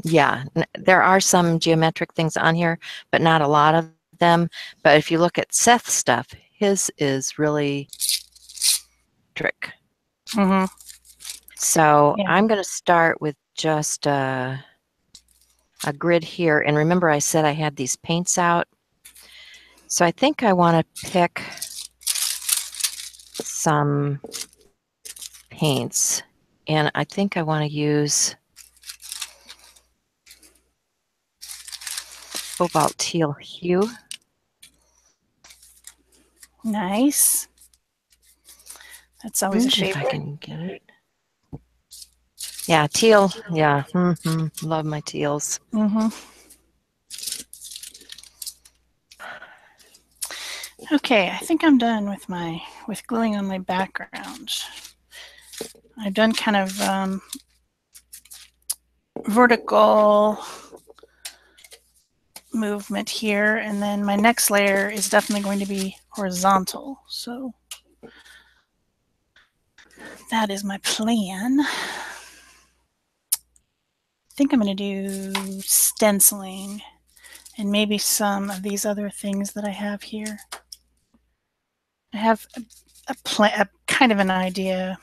yeah, there are some geometric things on here, but not a lot of them. But if you look at Seth's stuff, his is really trick. Mm-hmm. So yeah. I'm going to start with just a grid here. And remember I said I had these paints out. So I think I want to pick some paints. And I think I want to use cobalt teal hue. Nice. That's always a favorite. If I can get it. Yeah, teal. Yeah, love my teals. Okay, I think I'm done with gluing on my background. I've done kind of vertical movement here, and then my next layer is definitely going to be horizontal. So that is my plan. I think I'm going to do stenciling and maybe some of these other things that I have here. I have a kind of an idea,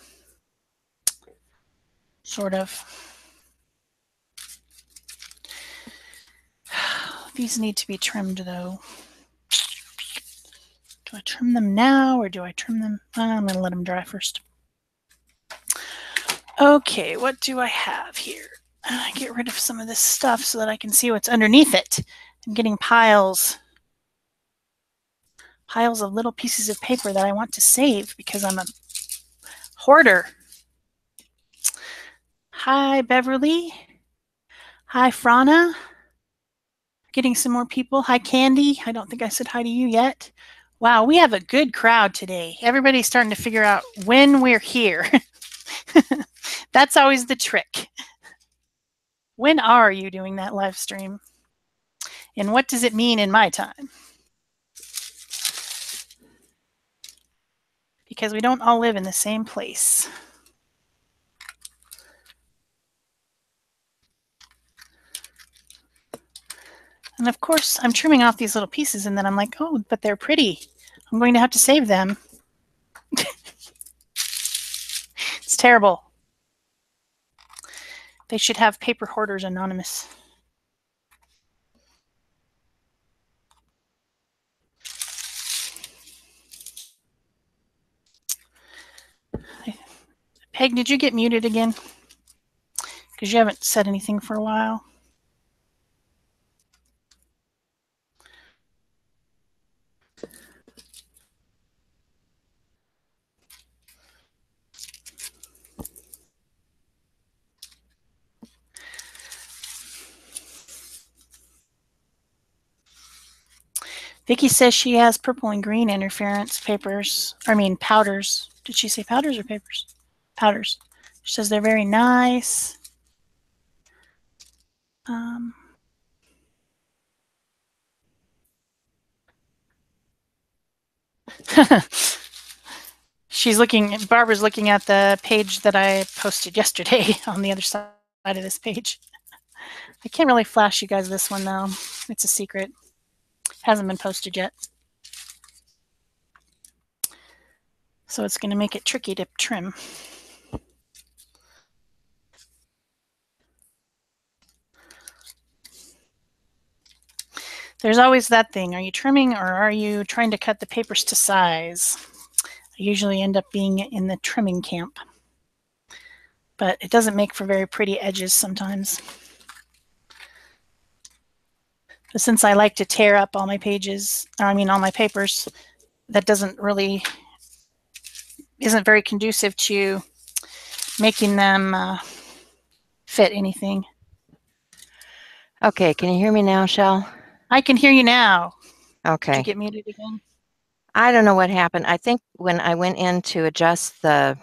sort of. These need to be trimmed, though. Do I trim them now, or do I trim them? I'm going to let them dry first. Okay, what do I have here? Get rid of some of this stuff so that I can see what's underneath it. I'm getting piles of little pieces of paper that I want to save because I'm a hoarder. Hi, Beverly. Hi, Frana. Getting some more people. Hi, Candy. I don't think I said hi to you yet. Wow, we have a good crowd today. Everybody's starting to figure out when we're here. That's always the trick. When are you doing that live stream? And what does it mean in my time? Because we don't all live in the same place. And of course, I'm trimming off these little pieces, and then I'm like, oh, but they're pretty. I'm going to have to save them. It's terrible. They should have Paper Hoarders Anonymous. Peg, did you get muted again? Because you haven't said anything for a while. Vicki says she has purple and green interference papers. I mean, powders. Did she say powders or papers? Powders. She says they're very nice. Barbara's looking at the page that I posted yesterday on the other side of this page. I can't really flash you guys this one though. It's a secret. Hasn't been posted yet. So it's going to make it tricky to trim. There's always that thing. Are you trimming or are you trying to cut the papers to size? I usually end up being in the trimming camp. But it doesn't make for very pretty edges sometimes. But since I like to tear up all my pages, all my papers, that isn't very conducive to making them fit anything. Okay, can you hear me now, Shell? I can hear you now. Okay. Did you get muted again? I don't know what happened. I think when I went in to adjust the,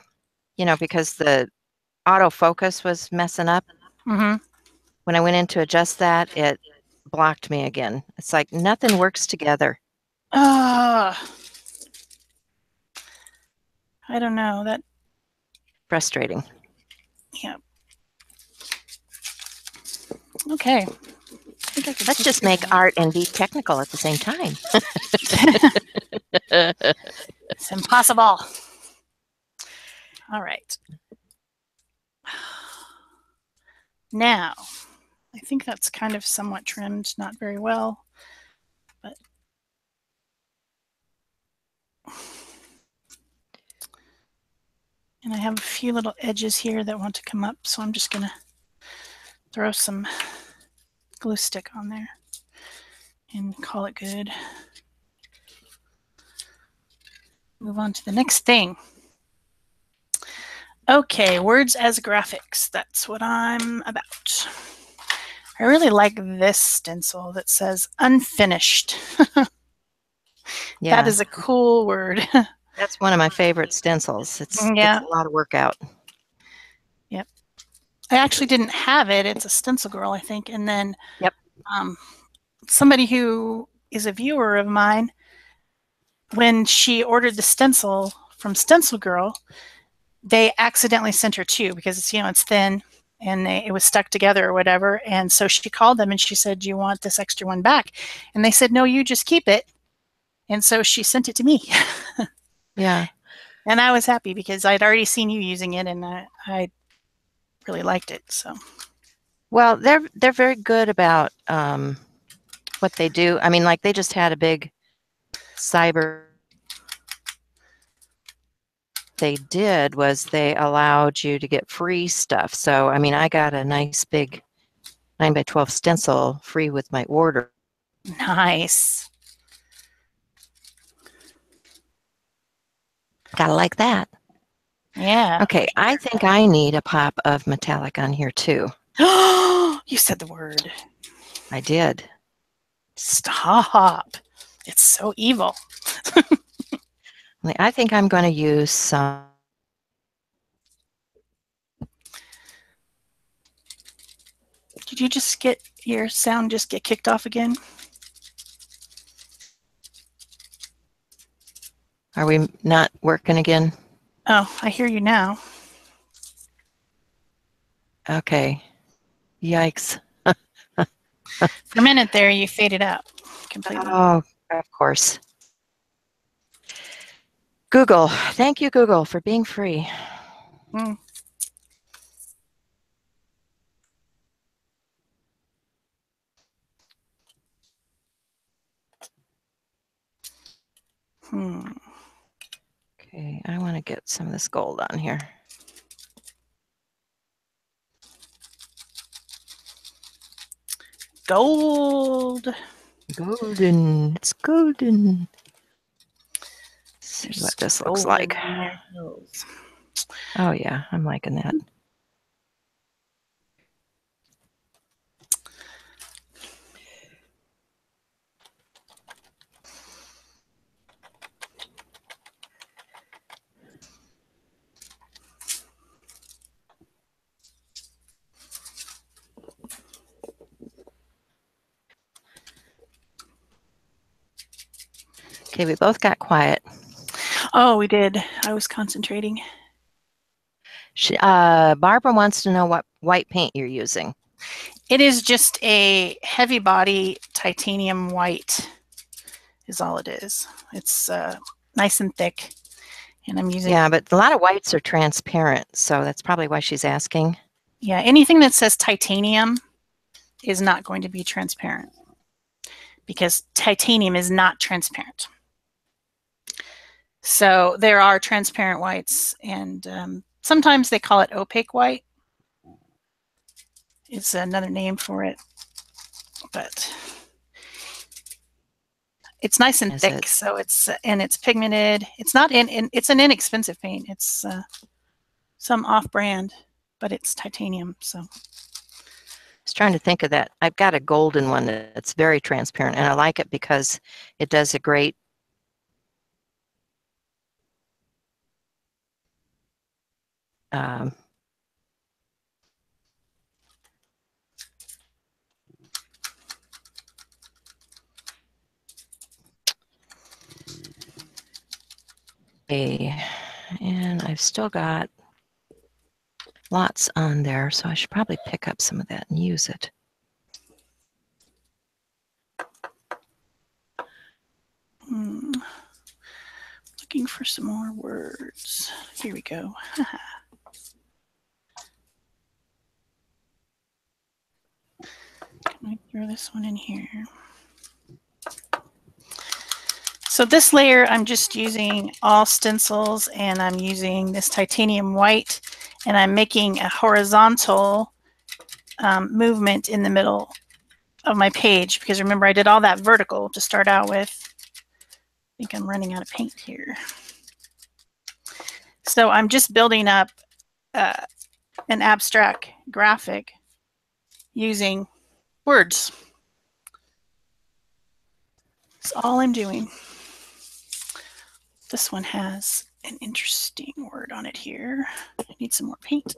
because the autofocus was messing up. Mm-hmm. When I went in to adjust that, it blocked me again. It's like nothing works together. I don't know. That Frustrating. Yeah. Okay. Let's just make art and be technical at the same time. It's impossible. All right. Now, I think that's kind of somewhat trimmed, not very well, but and I have a few little edges here that want to come up, so I'm just going to throw some glue stick on there and call it good. Move on to the next thing. Okay, words as graphics. That's what I'm about. I really like this stencil that says unfinished. Yeah. That is a cool word. That's one of my favorite stencils. It's a lot of work out. Yep. I actually didn't have it. It's a Stencil Girl, I think. And then yep. Somebody who is a viewer of mine, when she ordered the stencil from Stencil Girl, they accidentally sent her two because it's thin and it was stuck together or whatever. And so she called them and she said, "Do you want this extra one back?" And they said, "No, you just keep it." And so she sent it to me. Yeah. And I was happy because I'd already seen you using it and I really liked it. So, well, they're very good about what they do. I mean, like they just had a big cyber. They did was they allowed you to get free stuff. So, I mean, I got a nice big 9x12 stencil free with my order. Nice. Gotta like that. Yeah. Okay, I think I need a pop of metallic on here too. You said the word. I did. Stop. It's so evil. I think I'm going to use some. Did you just get your sound get kicked off again? Are we not working again? Oh, I hear you now. Okay. Yikes. For a minute there, you faded out completely. Oh, of course. Google. Thank you, Google, for being free. Mm. Okay, I want to get some of this gold on here. Gold. Golden. It's golden. Let's see what this looks like. Oh, yeah, I'm liking that. Okay, we both got quiet. Oh, we did. I was concentrating. Barbara wants to know what white paint you're using. It is just a heavy body titanium white is all it is. It's nice and thick. And I'm using... Yeah, but a lot of whites are transparent, so that's probably why she's asking. Yeah, anything that says titanium is not going to be transparent because titanium is not transparent. So there are transparent whites, and sometimes they call it opaque white. It's another name for it, but it's nice and thick. So it's and it's pigmented. It's not it's an inexpensive paint. It's some off-brand, but it's titanium. So I was trying to think of that. I've got a golden one that's very transparent, and I like it because it does a great and I've still got lots on there, so I should probably pick up some of that and use it. Looking for some more words. Here we go. Can I throw this one in here? So this layer, I'm just using all stencils, and I'm using this titanium white, and I'm making a horizontal movement in the middle of my page, because remember I did all that vertical to start out with. I think I'm running out of paint here. So I'm just building up an abstract graphic using words. That's all I'm doing. This one has an interesting word on it here. I need some more paint.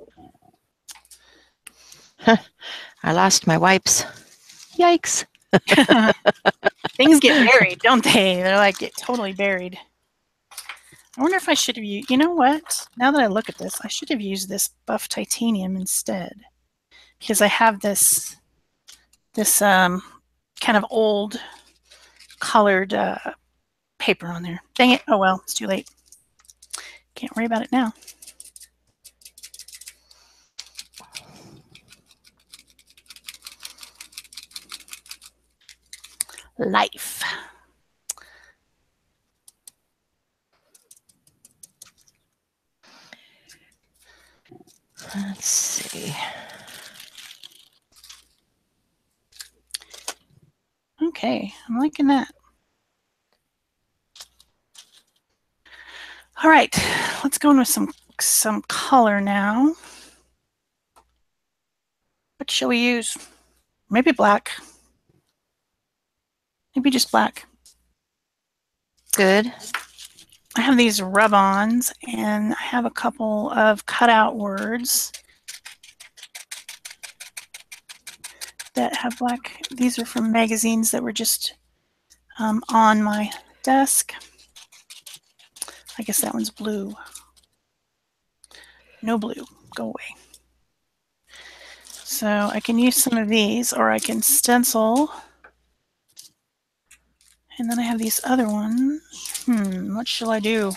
I lost my wipes. Yikes. Things get buried, don't they? They're like get totally buried. I wonder if I should have used, you know what? Now that I look at this, I should have used this buff titanium instead, because I have this kind of old colored paper on there. Dang it. Oh well, it's too late. Can't worry about it now. Life. Let's see. Okay, I'm liking that. All right, let's go in with some color now. What shall we use? Maybe black. Maybe just black. Good. I have these rub-ons, and I have a couple of cutout words that have black. These are from magazines that were just on my desk. I guess that one's blue. No blue. Go away. So I can use some of these, or I can stencil. And then I have these other ones. What shall I do?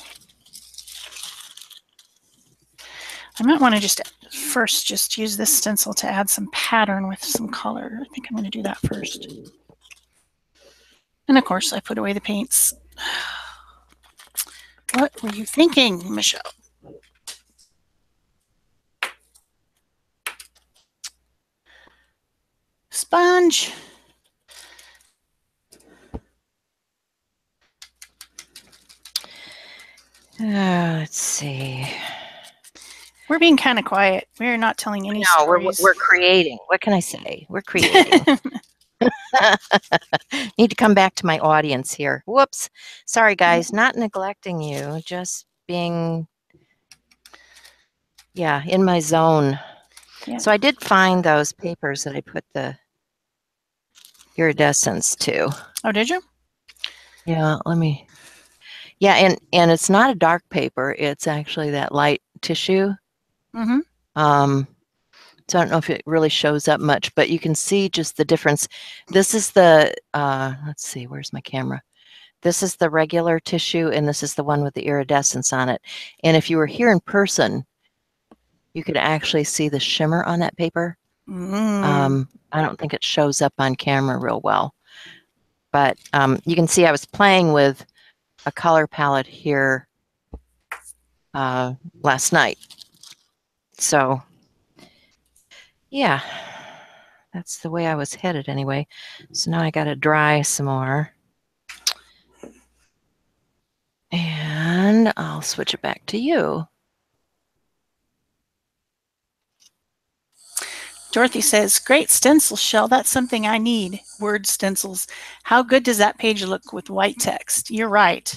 I might want to just first just use this stencil to add some pattern with some color. I think I'm going to do that first. And of course, I put away the paints. What were you thinking, Michelle? Sponge. Let's see. We're being kind of quiet. We're not telling any stories. We're creating. What can I say? We're creating. Need to come back to my audience here. Whoops. Sorry, guys. Not neglecting you. Just being, in my zone. Yeah. So I did find those papers that I put the iridescence to. Oh, did you? Yeah, let me. Yeah, and it's not a dark paper. It's actually that light tissue. Mm-hmm. So I don't know if it really shows up much, but you can see just the difference. This is the, let's see, where's my camera? This is the regular tissue, and this is the one with the iridescence on it. And if you were here in person, you could actually see the shimmer on that paper. I don't think it shows up on camera real well. But you can see I was playing with a color palette here last night. So, yeah, that's the way I was headed anyway. So now I got to dry some more. And I'll switch it back to you. Dorothy says, great stencil shell. That's something I need. Word stencils. How good does that page look with white text? You're right.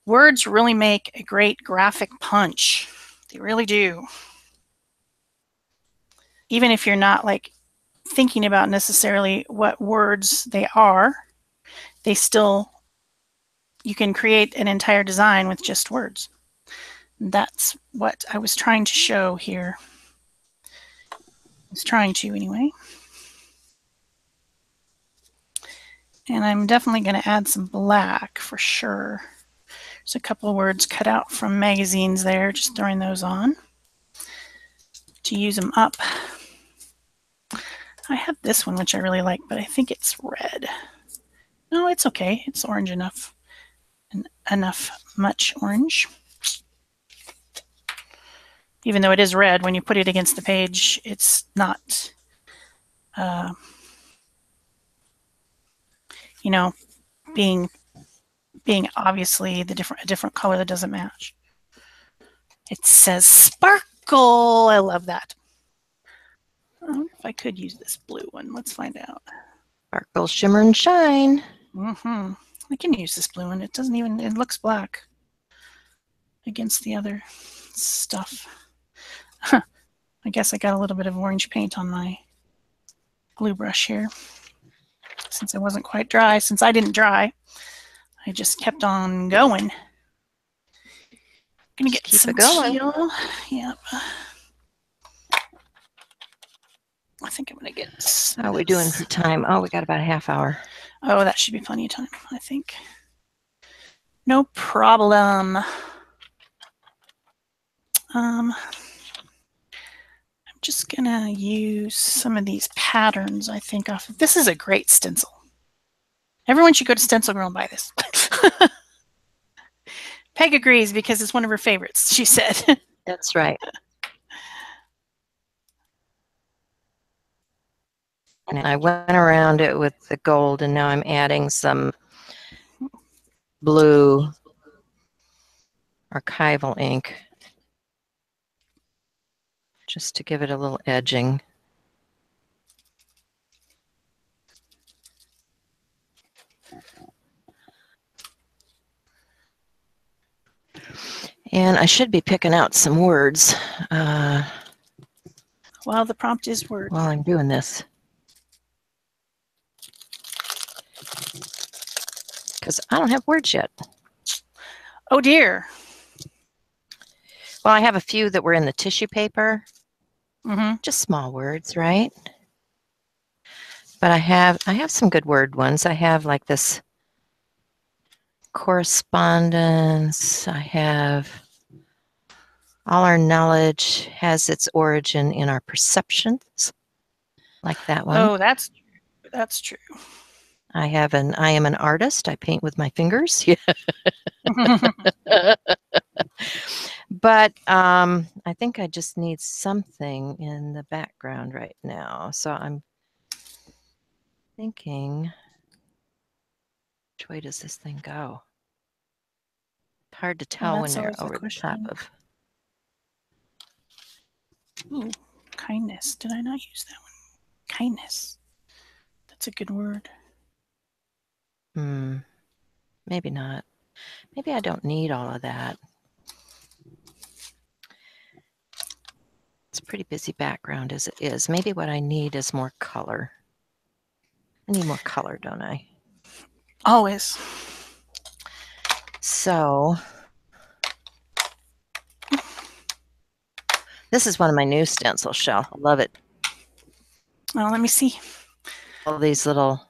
Words really make a great graphic punch. They really do. Even if you're not like thinking about necessarily what words they are, they still, you can create an entire design with just words. That's what I was trying to show here. I was trying to anyway. And I'm definitely going to add some black for sure. There's a couple of words cut out from magazines there, just throwing those on to use them up. I have this one, which I really like, but I think it's red. No, it's okay. It's orange enough. Much orange. Even though it is red, when you put it against the page, it's not, you know, being obviously a different color that doesn't match. It says sparkle. I love that. I wonder if I could use this blue one. Let's find out. Sparkle, shimmer, and shine. I can use this blue one. It doesn't even, it looks black against the other stuff. I guess I got a little bit of orange paint on my glue brush here. Since it wasn't quite dry, since I didn't dry, I just kept on going. Gonna get keep some it going. teal. Yep. I think I'm gonna get. How are we doing for time? Oh, we got about a half hour. Oh, that should be plenty of time, I think. No problem. I'm just gonna use some of these patterns, I think, off of. This is a great stencil. Everyone should go to Stencil Girl and buy this. Peg agrees because it's one of her favorites, she said. That's right. And I went around it with the gold, and now I'm adding some blue archival ink just to give it a little edging. And I should be picking out some words. Well, the prompt is word. While I'm doing this. Because I don't have words yet. Oh dear. Well, I have a few that were in the tissue paper. Mm-hmm. Just small words, right? But I have some good word ones. I have like this correspondence. I have all our knowledge has its origin in our perceptions. Like that one. Oh, that's true. I am an artist. I paint with my fingers. But I think I just need something in the background right now. So I'm thinking, which way does this thing go? It's hard to tell when they're over the top of. Ooh, kindness. Did I not use that one? Kindness. That's a good word. Maybe not. Maybe I don't need all of that. It's a pretty busy background as it is. Maybe what I need is more color. I need more color, don't I? Always. So this is one of my new stencil shell. I love it. Oh, let me see. All these little,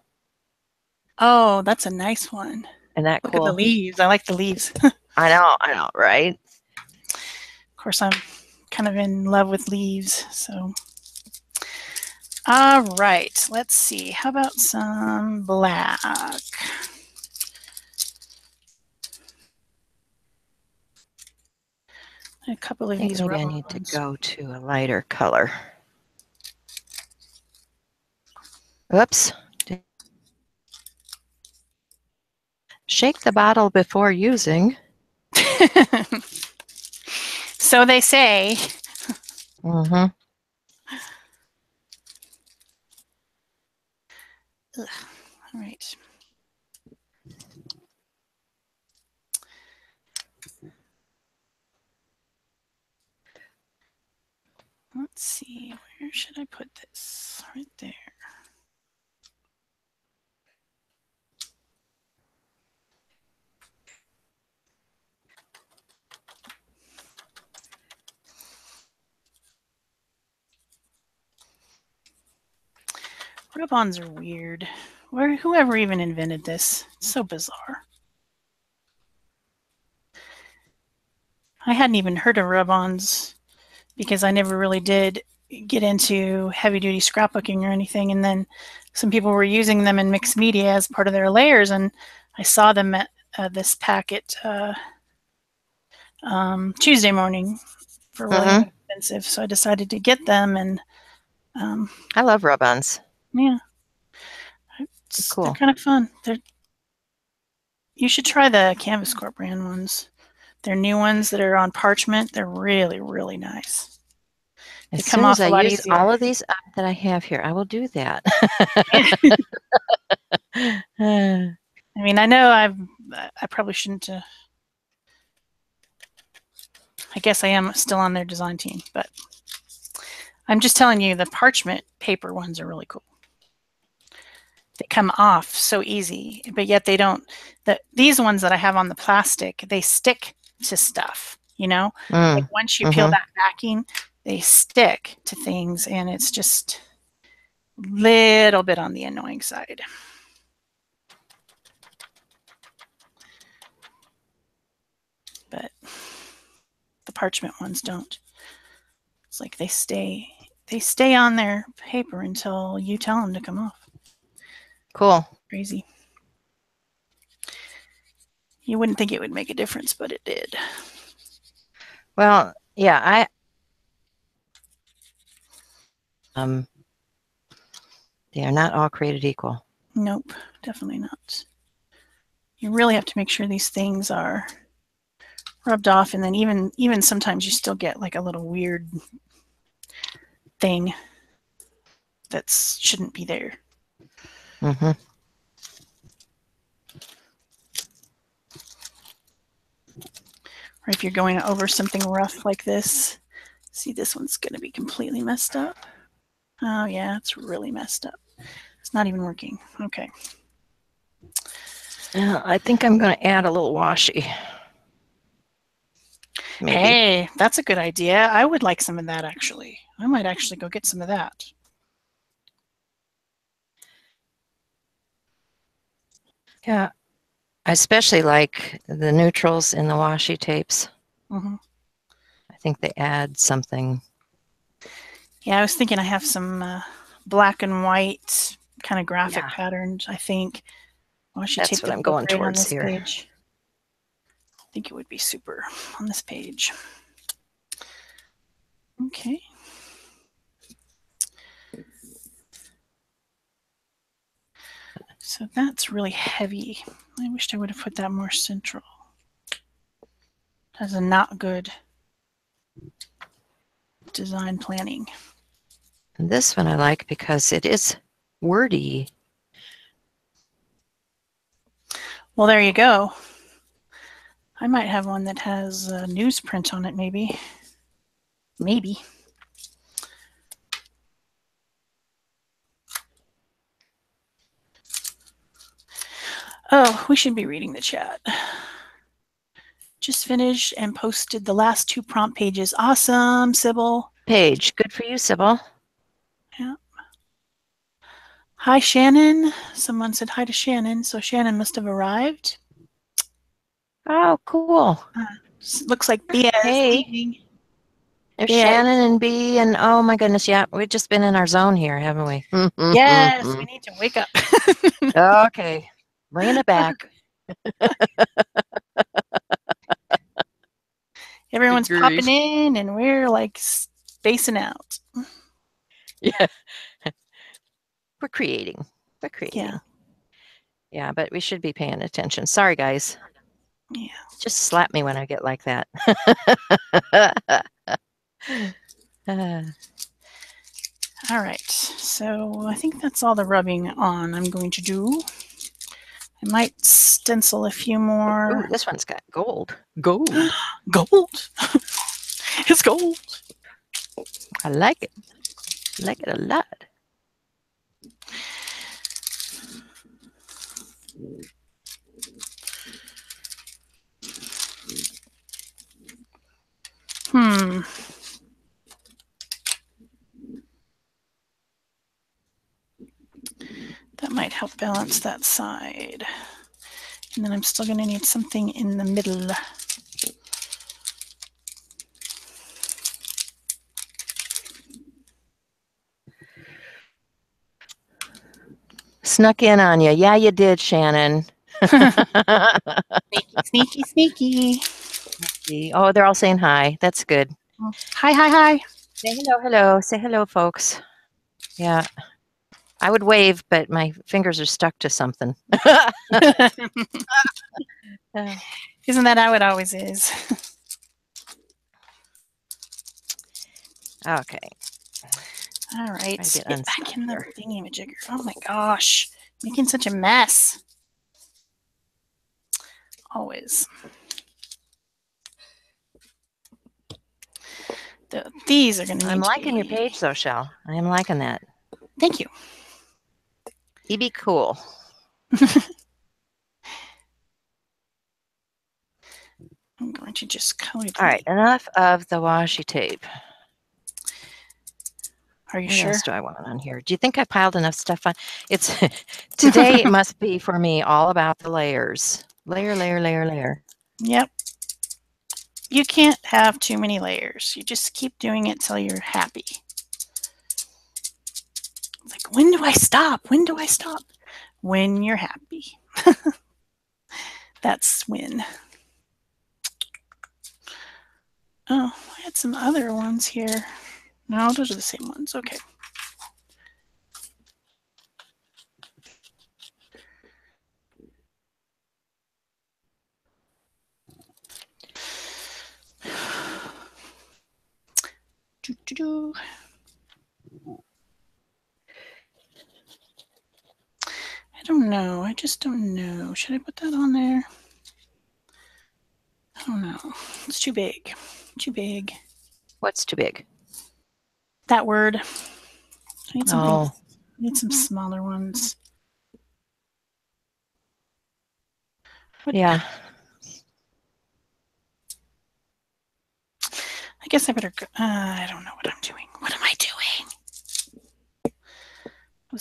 Oh, that's a nice one. isn't that Look at the cool? leaves. I like the leaves. I know, right? Of course, I'm kind of in love with leaves. So, all right, let's see. How about some black? A couple I of think these maybe I rubber need to ones. go to a lighter color. Oops. Shake the bottle before using. So they say. Mm-hmm. Ugh. All right. Let's see. Where should I put this? Right there. Rub-ons are weird. Whoever even invented this? It's so bizarre. I hadn't even heard of rub-ons because I never really did get into heavy-duty scrapbooking or anything. And then some people were using them in mixed media as part of their layers, and I saw them at this packet Tuesday morning for really inexpensive. So I decided to get them, and I love rub-ons. yeah, Cool. they're kind of fun. You should try the Canvas Corp brand ones. They're new ones that are on parchment. They're really, really nice. They As come soon as off I a lot use easier. all of these up that I have here, I will do that. I mean, I know I probably shouldn't. I guess I am still on their design team, but I'm just telling you the parchment paper ones are really cool. They come off so easy, but yet they don't. These ones that I have on the plastic, they stick to stuff. You know, like once you peel that backing, they stick to things, and it's just a little bit on the annoying side. But the parchment ones don't. It's like they stay on their paper until you tell them to come off. Cool. Crazy. You wouldn't think it would make a difference, but it did. Well, yeah, they are not all created equal. Nope, definitely not. You really have to make sure these things are rubbed off, and then even sometimes you still get like a little weird thing that shouldn't be there. Mm-hmm. Or if you're going over something rough like this, see, this one's going to be completely messed up. Oh yeah, it's really messed up. It's not even working. Okay. I think I'm going to add a little washi. Maybe. Hey, that's a good idea. I would like some of that, actually. I might actually go get some of that. Yeah, I especially like the neutrals in the washi tapes. Mm-hmm. I think they add something. Yeah, I was thinking I have some black and white kind of graphic patterns, I think. Washi That's tape what that I'm would go going great on towards this here. page. I think it would be super on this page. Okay. So that's really heavy. I wished I would have put that more central. That's a not good design planning. And this one I like because it is wordy. Well, there you go. I might have one that has a newsprint on it, maybe. Maybe. Oh, we should be reading the chat. Just finished and posted the last 2 prompt pages. Awesome, Sybil. Page. Good for you, Sybil. Yeah. Hi, Shannon. Someone said hi to Shannon, so Shannon must have arrived. Oh, cool. Looks like Bea is leaving. There's Bea. Shannon and B, and oh my goodness, yeah, we've just been in our zone here, haven't we? Yes, we need to wake up. Okay, bringing it back. Everyone's popping in, and we're like spacing out. Yeah, we're creating. We're creating. Yeah. Yeah, but we should be paying attention. Sorry, guys. Yeah. Just slap me when I get like that. All right, so I think that's all the rubbing on I'm going to do. I might stencil a few more. Ooh, this one's got gold. Gold. Gold. It's gold. I like it. I like it a lot. That might help balance that side. And then I'm still going to need something in the middle. Snuck in on you. Yeah, you did, Shannon. Sneaky, sneaky. Oh, they're all saying hi. That's good. Hi, hi, hi. Say hello, hello. Say hello, folks. Yeah. I would wave, but my fingers are stuck to something. Isn't that how it always is? Okay. All right. Get back in the thingy-majigger. Oh my gosh. Making such a mess. Always. These are going to need I'm liking your page, though, Shell. I am liking that. Thank you. You be cool. I'm going to just color them. All right, enough of the washi tape. Are you what sure? What else do I want on here? Do you think I piled enough stuff on? It's today. It must be for me all about the layers. Layer, layer, layer, layer. Yep. You can't have too many layers. You just keep doing it till you're happy. It's like, when do I stop? When do I stop? When you're happy. That's when. Oh, I had some other ones here. No, those are the same ones. Okay. I don't know. I just don't know. Should I put that on there? I don't know. It's too big. Too big. What's too big? That word. I need something. I need some smaller ones. What? Yeah. I guess I better go. I don't know what I'm doing. What am I doing?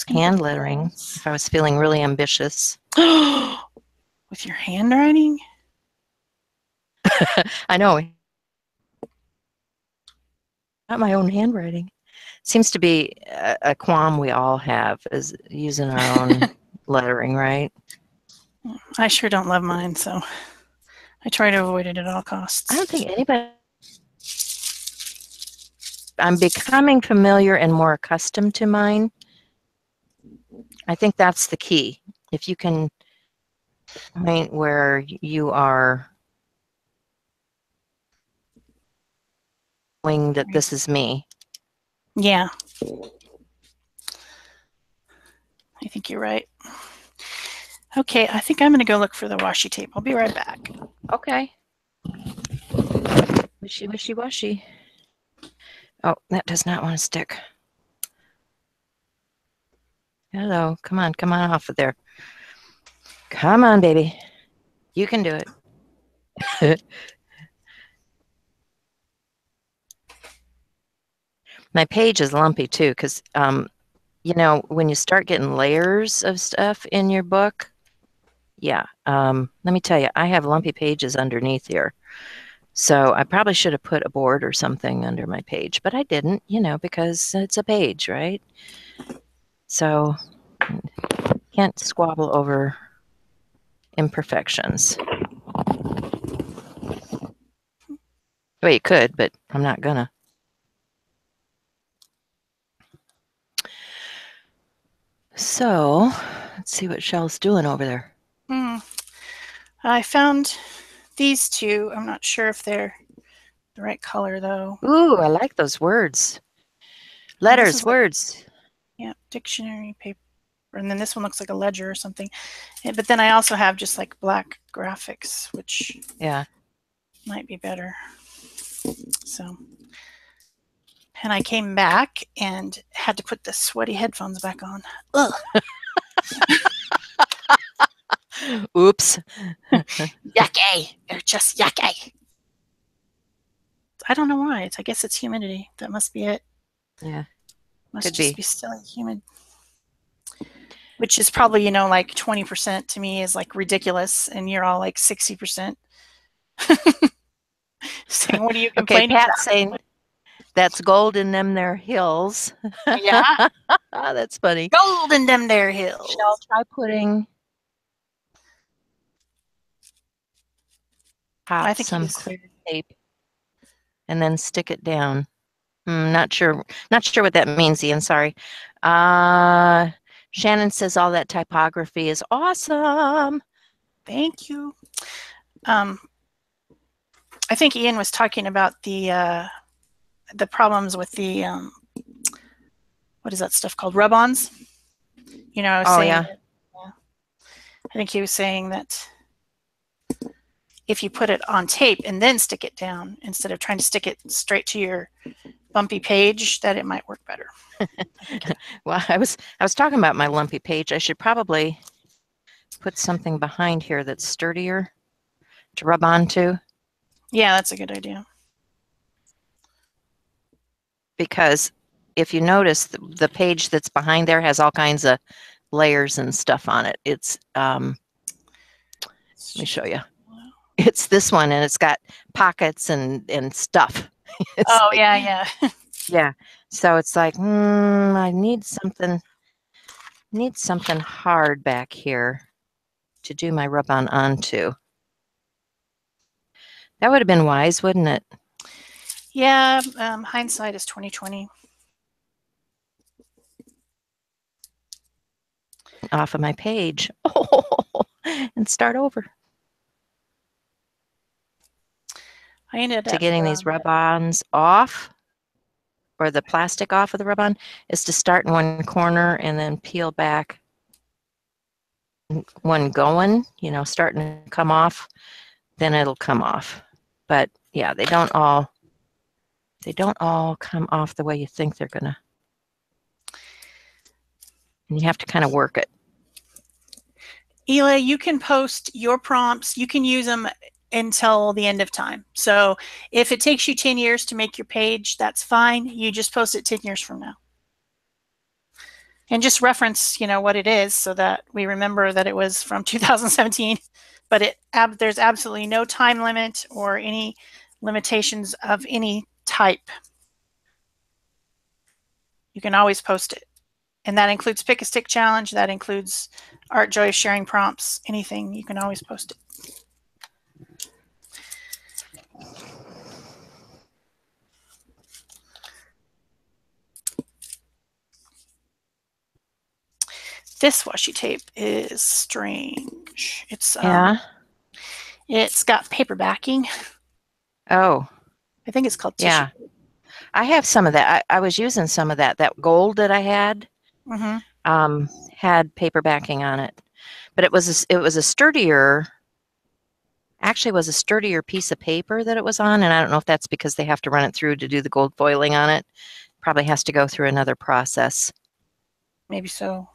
Hand lettering. If I was feeling really ambitious. With your handwriting? I know. Not my own handwriting. Seems to be a qualm we all have, is using our own lettering, right? I sure don't love mine, so I try to avoid it at all costs. I don't think anybody... I'm becoming familiar and more accustomed to mine. I think that's the key. If you can point where you are knowing that this is me. Yeah. I think you're right. Okay, I think I'm going to go look for the washi tape. I'll be right back. Okay. Wishy, wishy, washy. Oh, that does not want to stick. Hello. Come on off of there. Come on, baby. You can do it. My page is lumpy too, because you know, when you start getting layers of stuff in your book, yeah. Let me tell you, I have lumpy pages underneath here. So I probably should have put a board or something under my page, but I didn't, you know, because it's a page, right? So can't squabble over imperfections. Well, you could, but I'm not gonna. So let's see what Shell's doing over there. I found these two. I'm not sure if they're the right color though. Ooh, I like those words. Letters, words. Like, yeah, dictionary paper. And then this one looks like a ledger or something. But then I also have just like black graphics, which might be better. So, and I came back and had to put the sweaty headphones back on. Ugh. Oops. Yucky. They're just yucky. I don't know why. I guess it's humidity. That must be it. Yeah. Must just be silly humid. Which is probably, you know, like 20% to me is like ridiculous, and you're all like 60%. Saying, what are you complaining Pat about? saying that's gold in them there hills. Yeah. That's funny. Gold in them there hills. Shall try putting some clear tape and then stick it down. Not sure what that means, Ian. Sorry. Shannon says all that typography is awesome. Thank you. I think Ian was talking about the problems with the what is that stuff called? Rub-ons. You know, I was saying. Yeah. I think he was saying that if you put it on tape and then stick it down instead of trying to stick it straight to your bumpy page, that it might work better. Well, I was talking about my lumpy page. I should probably put something behind here that's sturdier to rub onto. Yeah, that's a good idea. Because if you notice, the page that's behind there has all kinds of layers and stuff on it. It's let me show you. It's this one, and it's got pockets and stuff. Oh, like, yeah. Yeah. So it's like, I need something hard back here to do my rub-on onto. That would have been wise, wouldn't it? Yeah, hindsight is 2020. Off of my page. Oh, and start over. I ended up getting these rub-ons off, or the plastic off of the rub-on, is to start in one corner and then peel back one going, you know, starting to come off, then it'll come off. But yeah, they don't all come off the way you think they're gonna. And you have to kind of work it. Eli, you can post your prompts. You can use them until the end of time. So if it takes you 10 years to make your page, that's fine. You just post it 10 years from now. And just reference, you know, what it is so that we remember that it was from 2017. But there's absolutely no time limit or any limitations of any type. You can always post it. And that includes Pick a Stick Challenge. That includes Art Joy sharing prompts. Anything, you can always post it. This washi tape is strange. It's it's got paper backing. Oh. I think it's called tissue. Yeah. I have some of that. I was using some of that. That gold that I had had paper backing on it, but it was a sturdier. Actually, it was a sturdier piece of paper that it was on, and I don't know if that's because they have to run it through to do the gold foiling on it. Probably has to go through another process. Maybe so.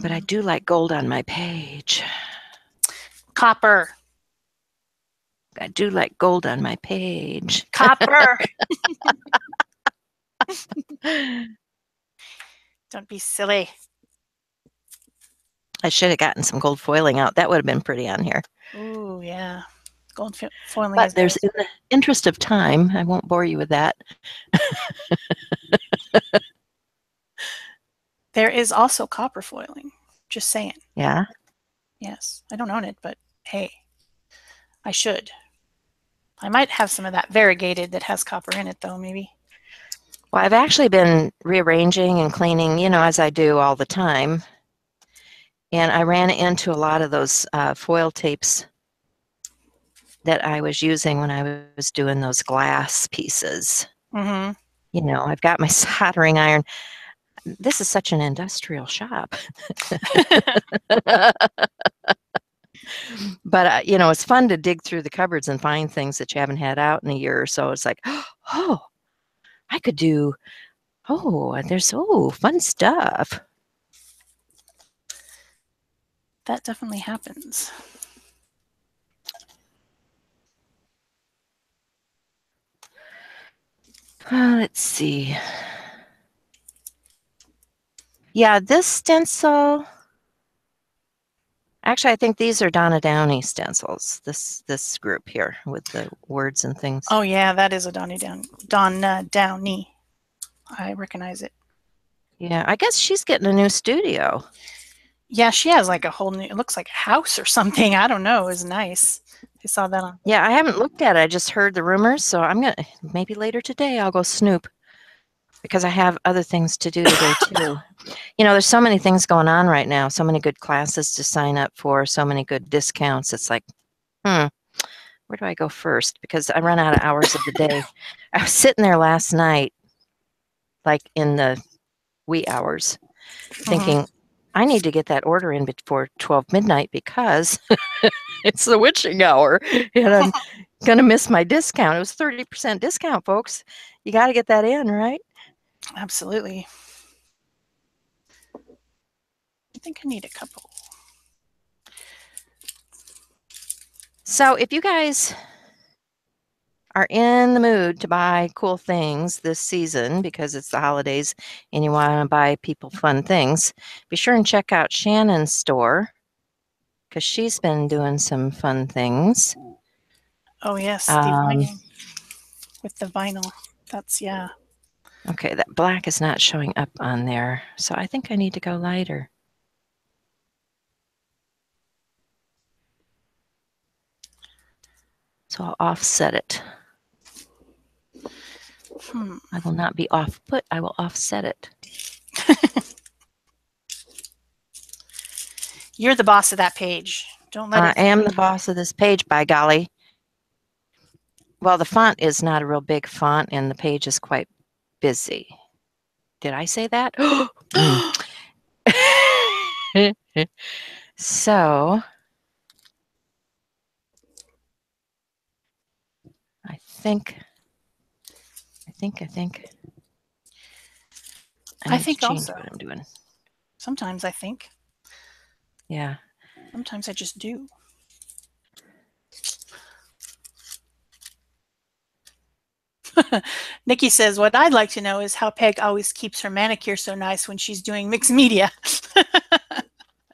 But I do like gold on my page. Copper. I do like gold on my page. Copper. Don't be silly. I should have gotten some gold foiling out. That would have been pretty on here. Ooh, yeah. Gold foiling But is there's, nice. in the interest of time, I won't bore you with that. There is also copper foiling. Just saying. Yeah. Yes. I don't own it, but hey, I should. I might have some of that variegated that has copper in it, though, maybe. Well, I've actually been rearranging and cleaning, you know, as I do all the time. And I ran into a lot of those foil tapes that I was using when I was doing those glass pieces. Mm-hmm. You know, I've got my soldering iron. This is such an industrial shop. But, you know, it's fun to dig through the cupboards and find things that you haven't had out in a year or so. It's like, oh, I could do, there's, fun stuff. That definitely happens. Let's see. Yeah, this stencil, actually, I think these are Donna Downey stencils, this group here with the words and things. Oh, yeah, that is a Donna Downey. I recognize it. Yeah, I guess she's getting a new studio. Yeah, she has like a whole new, it looks like a house or something. I don't know. It was nice. I saw that on. Yeah, I haven't looked at it. I just heard the rumors, so I'm gonna, maybe later today I'll go snoop because I have other things to do today too. You know, there's so many things going on right now, so many good classes to sign up for, so many good discounts. It's like, where do I go first? Because I run out of hours of the day. I was sitting there last night, like in the wee hours, thinking, I need to get that order in before 12 midnight because it's the witching hour and I'm going to miss my discount. It was 30% discount, folks. You got to get that in, right? Absolutely. I think I need a couple. So if you guys are in the mood to buy cool things this season because it's the holidays and you want to buy people fun things, be sure and check out Shannon's store because she's been doing some fun things. Oh, yes, the vinyl. With the vinyl. That's, yeah. Okay, that black is not showing up on there, so I think I need to go lighter. So I'll offset it. I will not be off put, I will offset it. You're the boss of that page. Don't let it. I am the boss of this page, by golly. Well, the font is not a real big font and the page is quite busy. Did I say that? So I think I need to change also. what I'm doing. Sometimes I think. Yeah. Sometimes I just do. Nikki says, what I'd like to know is how Peg always keeps her manicure so nice when she's doing mixed media.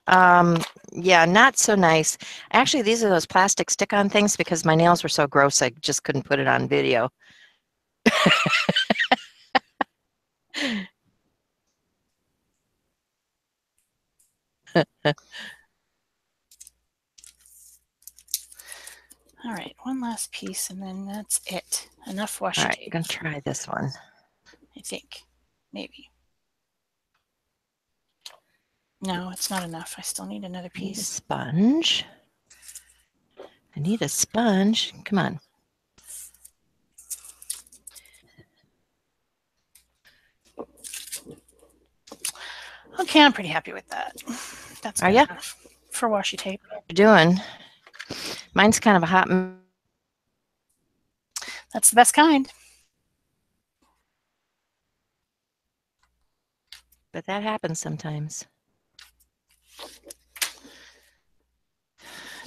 Yeah, not so nice. Actually, these are those plastic stick-on things because my nails were so gross I just couldn't put it on video. All right, one last piece and then that's it. Enough washi All right, tape. I'm gonna try this one. I think. Maybe. No, it's not enough. I still need another piece. I need a sponge. I need a sponge. Come on. Okay, I'm pretty happy with that. That's good enough for washi tape. You're doing. Mine's kind of a hot. That's the best kind. But that happens sometimes. I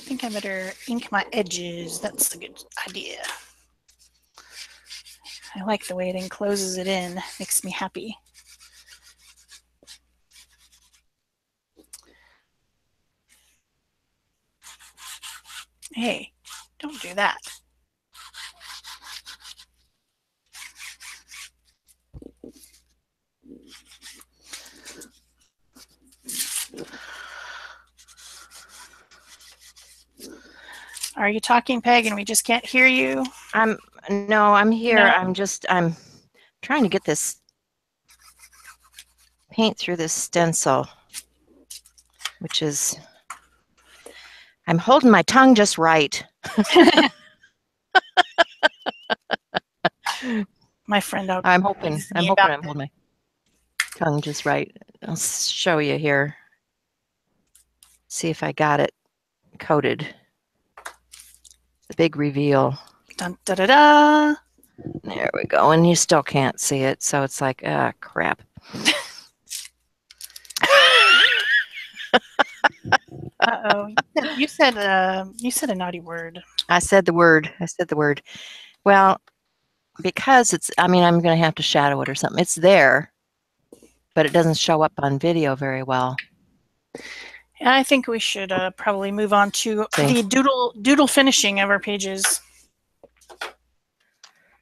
think think I better ink my edges. That's a good idea. I like the way it encloses it in. Makes me happy. Hey, don't do that. Are you talking, Peg, and we just can't hear you? No, I'm here. No. I'm trying to get this paint through this stencil, which is, I'm holding my tongue just right. My friend out. I'm hoping I'm holding my tongue just right. I'll show you here. See if I got it coated. The big reveal. Dun, da, da, da. There we go. And you still can't see it, so it's like, ah, crap. Uh-oh. You said a naughty word. I said the word. Well, because it's, I mean, I'm going to have to shadow it or something. It's there, but it doesn't show up on video very well. I think we should probably move on to the doodle finishing of our pages.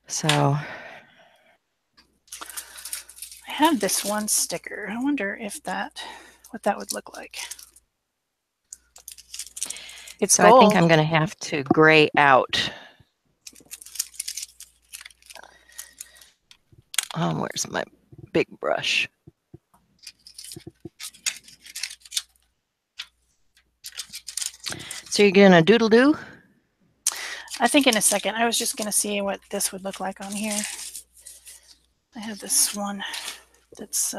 So I have this one sticker. I wonder if what that would look like. It's gold. I think I'm going to have to gray out. Where's my big brush? So you're going to doodle do? I think in a second. I was just going to see what this would look like on here. I have this one that's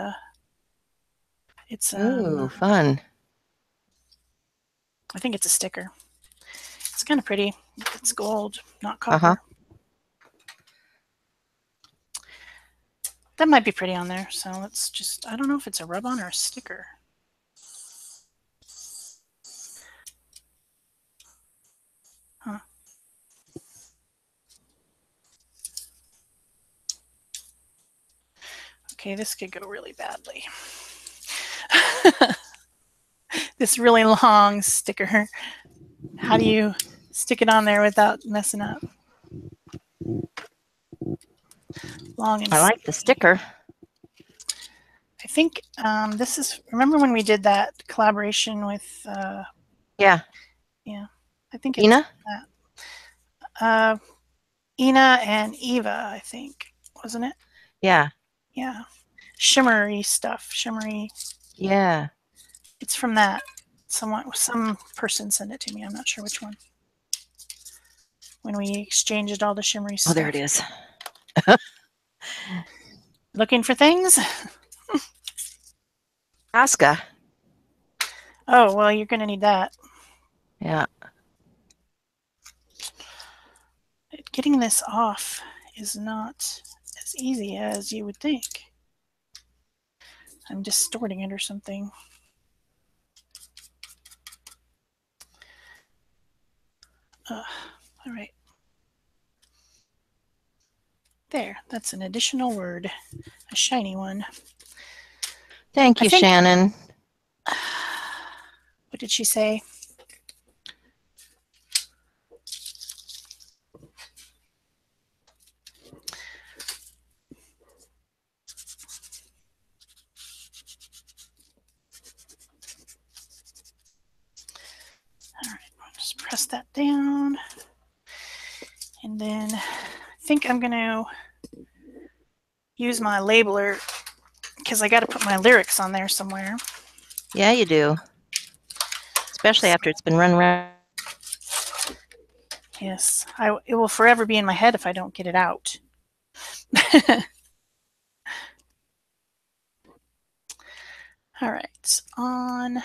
it's ooh, fun. I think it's a sticker. It's kind of pretty. It's gold, not copper. That might be pretty on there. So let's just, I don't know if it's a rub-on or a sticker. Huh. Okay, this could go really badly. This really long sticker. How do you stick it on there without messing up? Long and I like the sticker. I think this is, remember when we did that collaboration with yeah, I think it's Ina? Ina and Eva, I think, wasn't it? Yeah. Shimmery stuff. Shimmery. Yeah. It's from that. Some person sent it to me. I'm not sure which one. When we exchanged all the shimmery stuff. Oh, there it is. Looking for things? Aska. Oh, well, you're going to need that. Yeah. Getting this off is not as easy as you would think. I'm distorting it or something. All right. There, that's an additional word, a shiny one. Thank you, Shannon. What did she say? All right, I'll just press that down. And then I think I'm going to use my labeler because I got to put my lyrics on there somewhere. Yeah, you do. Especially after it's been run around. Yes, it will forever be in my head if I don't get it out. All right, on.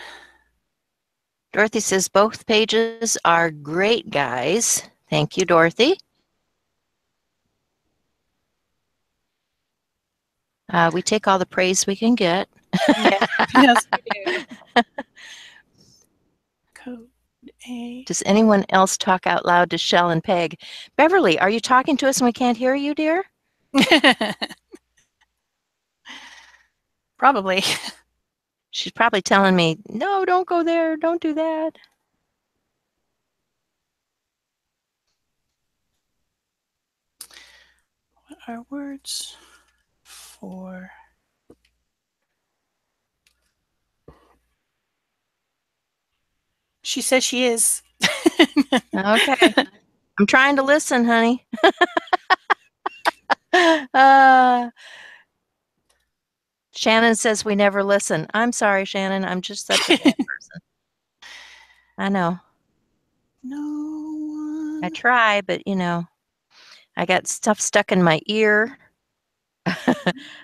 Dorothy says both pages are great, guys. Thank you, Dorothy. We take all the praise we can get. Yeah. Yes, we do. Code A. Does anyone else talk out loud to Shell and Peg? Beverly, are you talking to us and we can't hear you, dear? Probably. She's probably telling me, no, don't go there. Don't do that. What are words for? She says she is. Okay. I'm trying to listen, honey. uh, Shannon says we never listen. I'm sorry, Shannon. I'm just such a bad person. I know. No I one. try, but I got stuff stuck in my ear.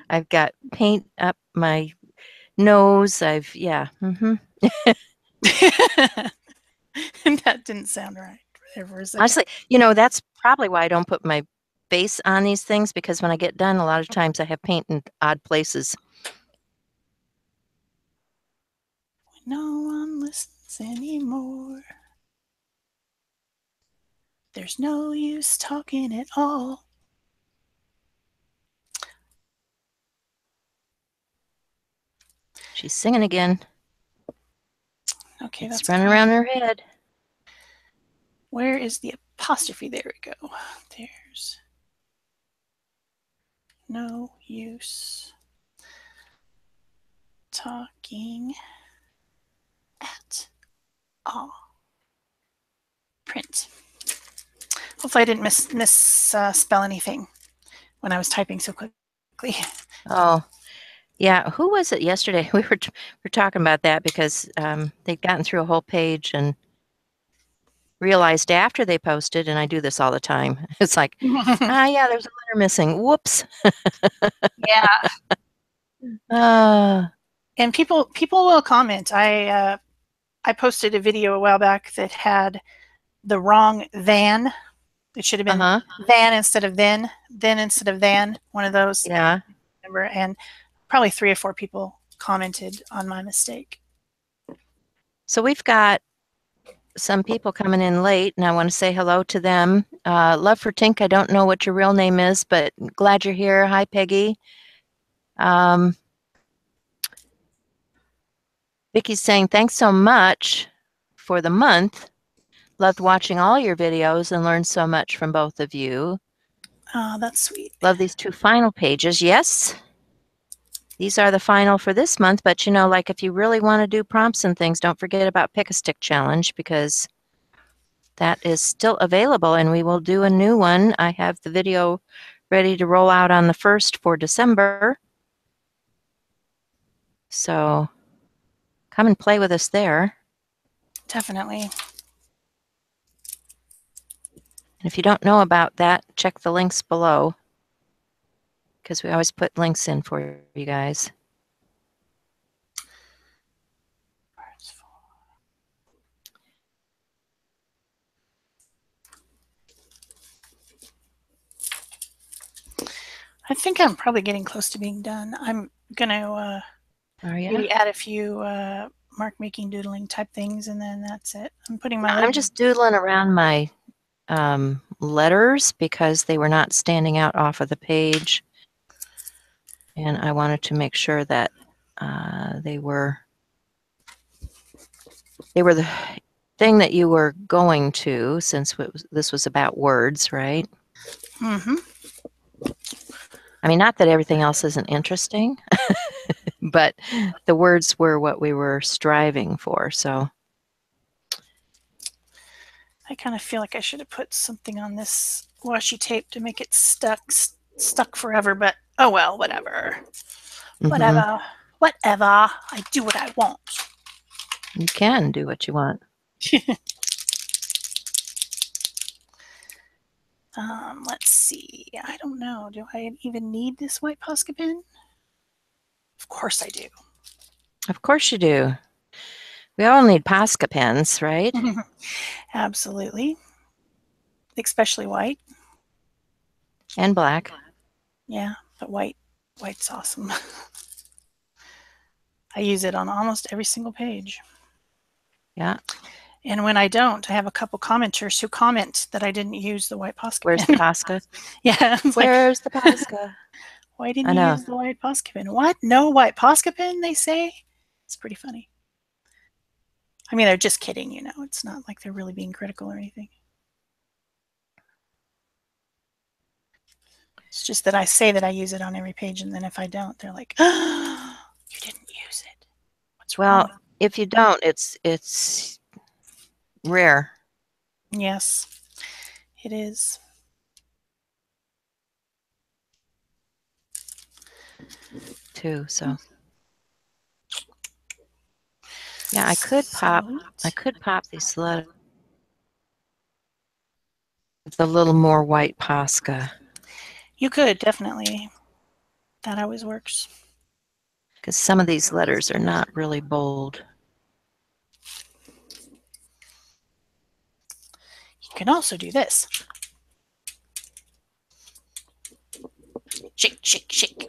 I've got paint up my nose. Yeah. That didn't sound right there for a second. Honestly, that's probably why I don't put my face on these things, because when I get done, a lot of times I have paint in odd places. No one listens anymore. There's no use talking at all. She's singing again. Okay, It's that's running fine. around her head. Where is the apostrophe? There we go. There's no use talking at all. Print. Hopefully I didn't misspell anything when I was typing so quickly. Oh, yeah. Who was it yesterday? We were talking about that because they'd gotten through a whole page and realized after they posted, and I do this all the time. It's like, yeah, there's a letter missing. Whoops. Yeah. And people will comment. I posted a video a while back that had the wrong than. It should have been than instead of then instead of than, one of those. Yeah. Remember, and probably 3 or 4 people commented on my mistake. So we've got some people coming in late, and I want to say hello to them. Love for Tink, I don't know what your real name is, but glad you're here. Hi, Peggy. Vicky's saying, thanks so much for the month. Loved watching all your videos and learned so much from both of you. Oh, that's sweet. Love these 2 final pages. Yes, these are the final for this month, but like if you really want to do prompts and things, don't forget about Pick a Stick Challenge, because that is still available, and we will do a new one. I have the video ready to roll out on the 1st for December. So come and play with us there. Definitely. And if you don't know about that, check the links below, because we always put links in for you guys. I think I'm probably getting close to being done. I'm going to maybe add a few mark making doodling type things, and then that's it. I'm putting my I'm just doodling around my letters because they were not standing out off of the page, and I wanted to make sure that they were the thing that you were going to, since this was about words, right? Mm-hmm. I mean, not that everything else isn't interesting, but the words were what we were striving for. So I kind of feel like I should have put something on this washi tape to make it stuck forever, but oh well, whatever. Whatever. I do what I want. You can do what you want. Let's see. I don't know. Do I even need this white Posca pen? Of course I do. Of course you do. We all need Posca pens, right? Absolutely. Especially white. And black. Yeah, but white's awesome. I use it on almost every single page. Yeah. And when I don't, I have a couple commenters who comment that I didn't use the white Posca Where's pen. the Posca? Yeah. Where's the Posca? Why didn't I you know. use the white Posca pen? What? No white Posca pen, they say? It's pretty funny. I mean, they're just kidding, you know. It's not like they're really being critical or anything. It's just that I say that I use it on every page, and then if I don't, they're like, oh, you didn't use it. What's wrong? If you don't, it's rare. Yes, it is. Too, so. Yeah, I could pop these letters. It's a little more white Posca. You could, definitely. That always works. Because some of these letters are not really bold. You can also do this. Shake, shake, shake.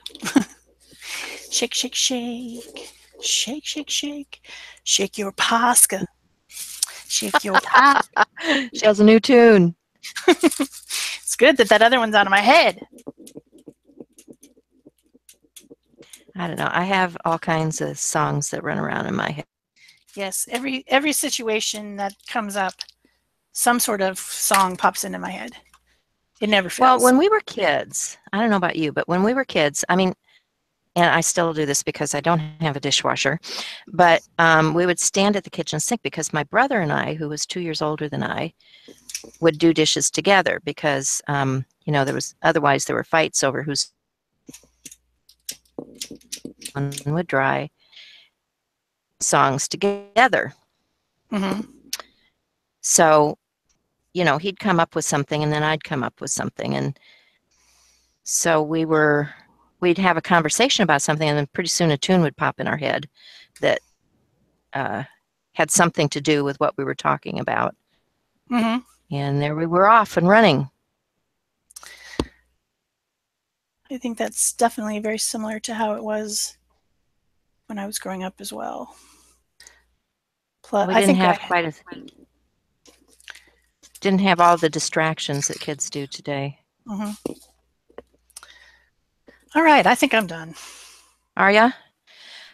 Shake, shake, shake. Shake, shake, shake. Shake your Posca. Shake your Posca. She has a new tune. It's good that that other one's out of my head. I don't know. I have all kinds of songs that run around in my head. Yes, every situation that comes up, some sort of song pops into my head. It never fails. Well, when we were kids, I don't know about you, but when we were kids, I mean, and I still do this because I don't have a dishwasher, but we would stand at the kitchen sink because my brother and I, who was 2 years older than I, would do dishes together because, you know, otherwise there were fights over whose one would dry songs together. Mm-hmm. So, you know, he'd come up with something and then I'd come up with something. And so we'd have a conversation about something and then pretty soon a tune would pop in our head that had something to do with what we were talking about. Mm-hmm. And there we were off and running. I think that's definitely very similar to how it was when I was growing up as well. Plus, We didn't didn't have all the distractions that kids do today. Mm-hmm. All right, I think I'm done. Are ya?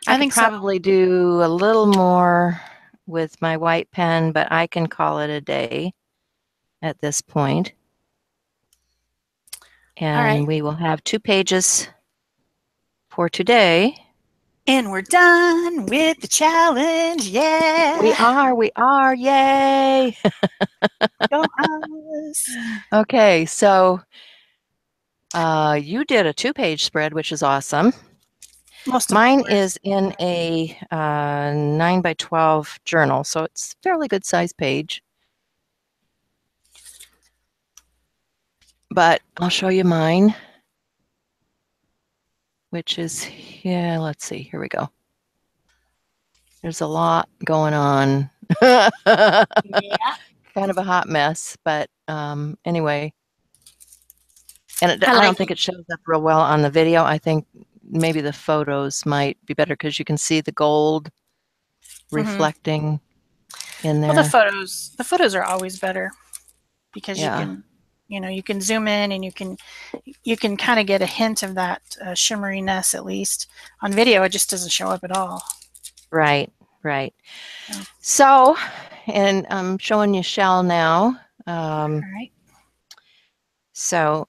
I think could probably do a little more with my white pen, but I can call it a day at this point. And we will have 2 pages for today. And we're done with the challenge. Yeah. We are. Yay. Go us. Okay, so you did a 2-page spread, which is awesome. Mine is in a 9x12 journal, so it's a fairly good size page. But I'll show you mine, which is, yeah, let's see, here we go. There's a lot going on. Yeah. Kind of a hot mess, but anyway. And I don't think it shows up real well on the video. I think maybe the photos might be better because you can see the gold reflecting in there. Well, the photos are always better because you can, you know, you can zoom in and you can kind of get a hint of that shimmeriness at least. On video, it just doesn't show up at all. Right. Yeah. So, and I'm showing you shell now. All right. So,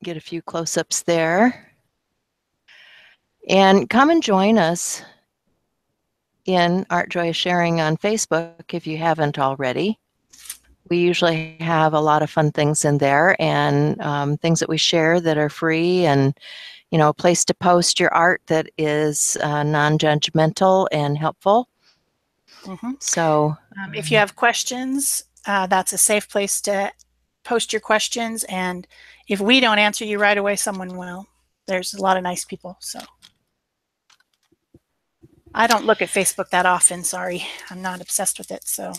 get a few close-ups there. And come and join us in Art Joy Sharing on Facebook if you haven't already. We usually have a lot of fun things in there and things that we share that are free and, you know, a place to post your art that is non-judgmental and helpful. Mm-hmm. So if you have questions, that's a safe place to post your questions. And if we don't answer you right away, someone will. There's a lot of nice people. So I don't look at Facebook that often. Sorry, I'm not obsessed with it. So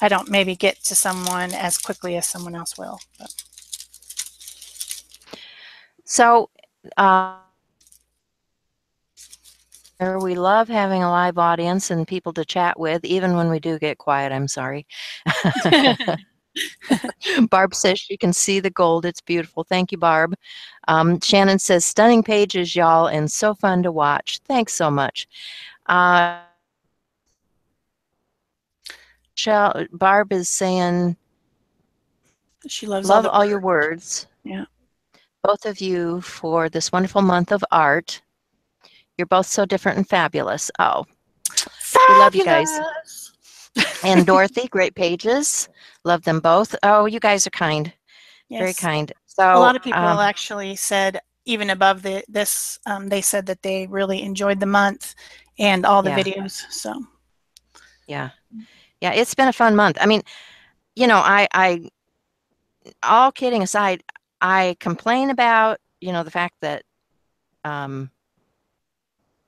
I don't maybe get to someone as quickly as someone else will. But. So We love having a live audience and people to chat with, even when we do get quiet. I'm sorry. Barb says she can see the gold. It's beautiful. Thank you, Barb. Shannon says, stunning pages, y'all, and so fun to watch. Thanks so much. Barb is saying, she loves love all all your words. Yeah. Both of you for this wonderful month of art. You're both so different and fabulous. Oh, fabulous. We love you guys. And Dorothy, great pages. Love them both. Oh, you guys are kind. Yes. Very kind. So a lot of people actually said, even above this, they said that they really enjoyed the month and all the videos. So yeah, it's been a fun month. I mean, you know, I all kidding aside, I complain about, you know, the fact that I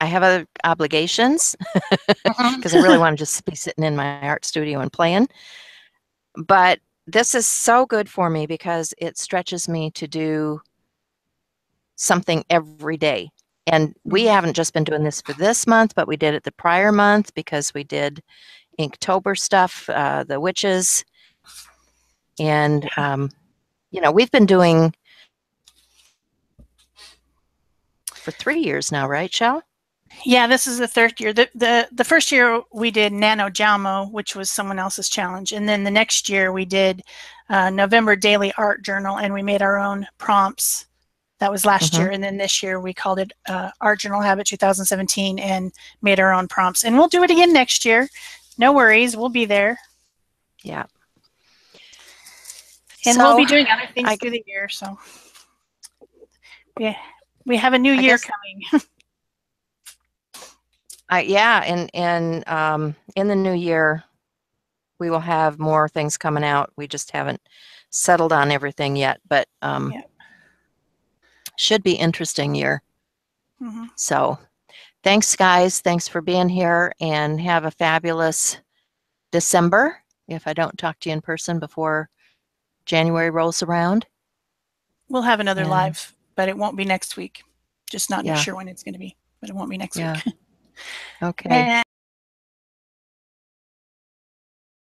have other obligations because I really want to just be sitting in my art studio and playing. But this is so good for me because it stretches me to do something every day. And we haven't just been doing this for this month, but we did it the prior month because we did Inktober stuff, the witches. And, you know, we've been doing for 3 years now, right, Shell? Yeah, this is the third year. The first year we did Nano Jamo, which was someone else's challenge. And then the next year we did November Daily Art Journal, and we made our own prompts. That was last year. And then this year we called it Art Journal Habit 2017 and made our own prompts. And we'll do it again next year. No worries. We'll be there. Yeah. And so, we'll be doing other things through the year. So yeah, we have a new year coming. Yeah, and in the new year, we will have more things coming out. We just haven't settled on everything yet, but should be interesting year. So thanks, guys. Thanks for being here, and have a fabulous December, if I don't talk to you in person before January rolls around. We'll have another live, but it won't be next week. Just not sure when it's going to be, but it won't be next week. Okay.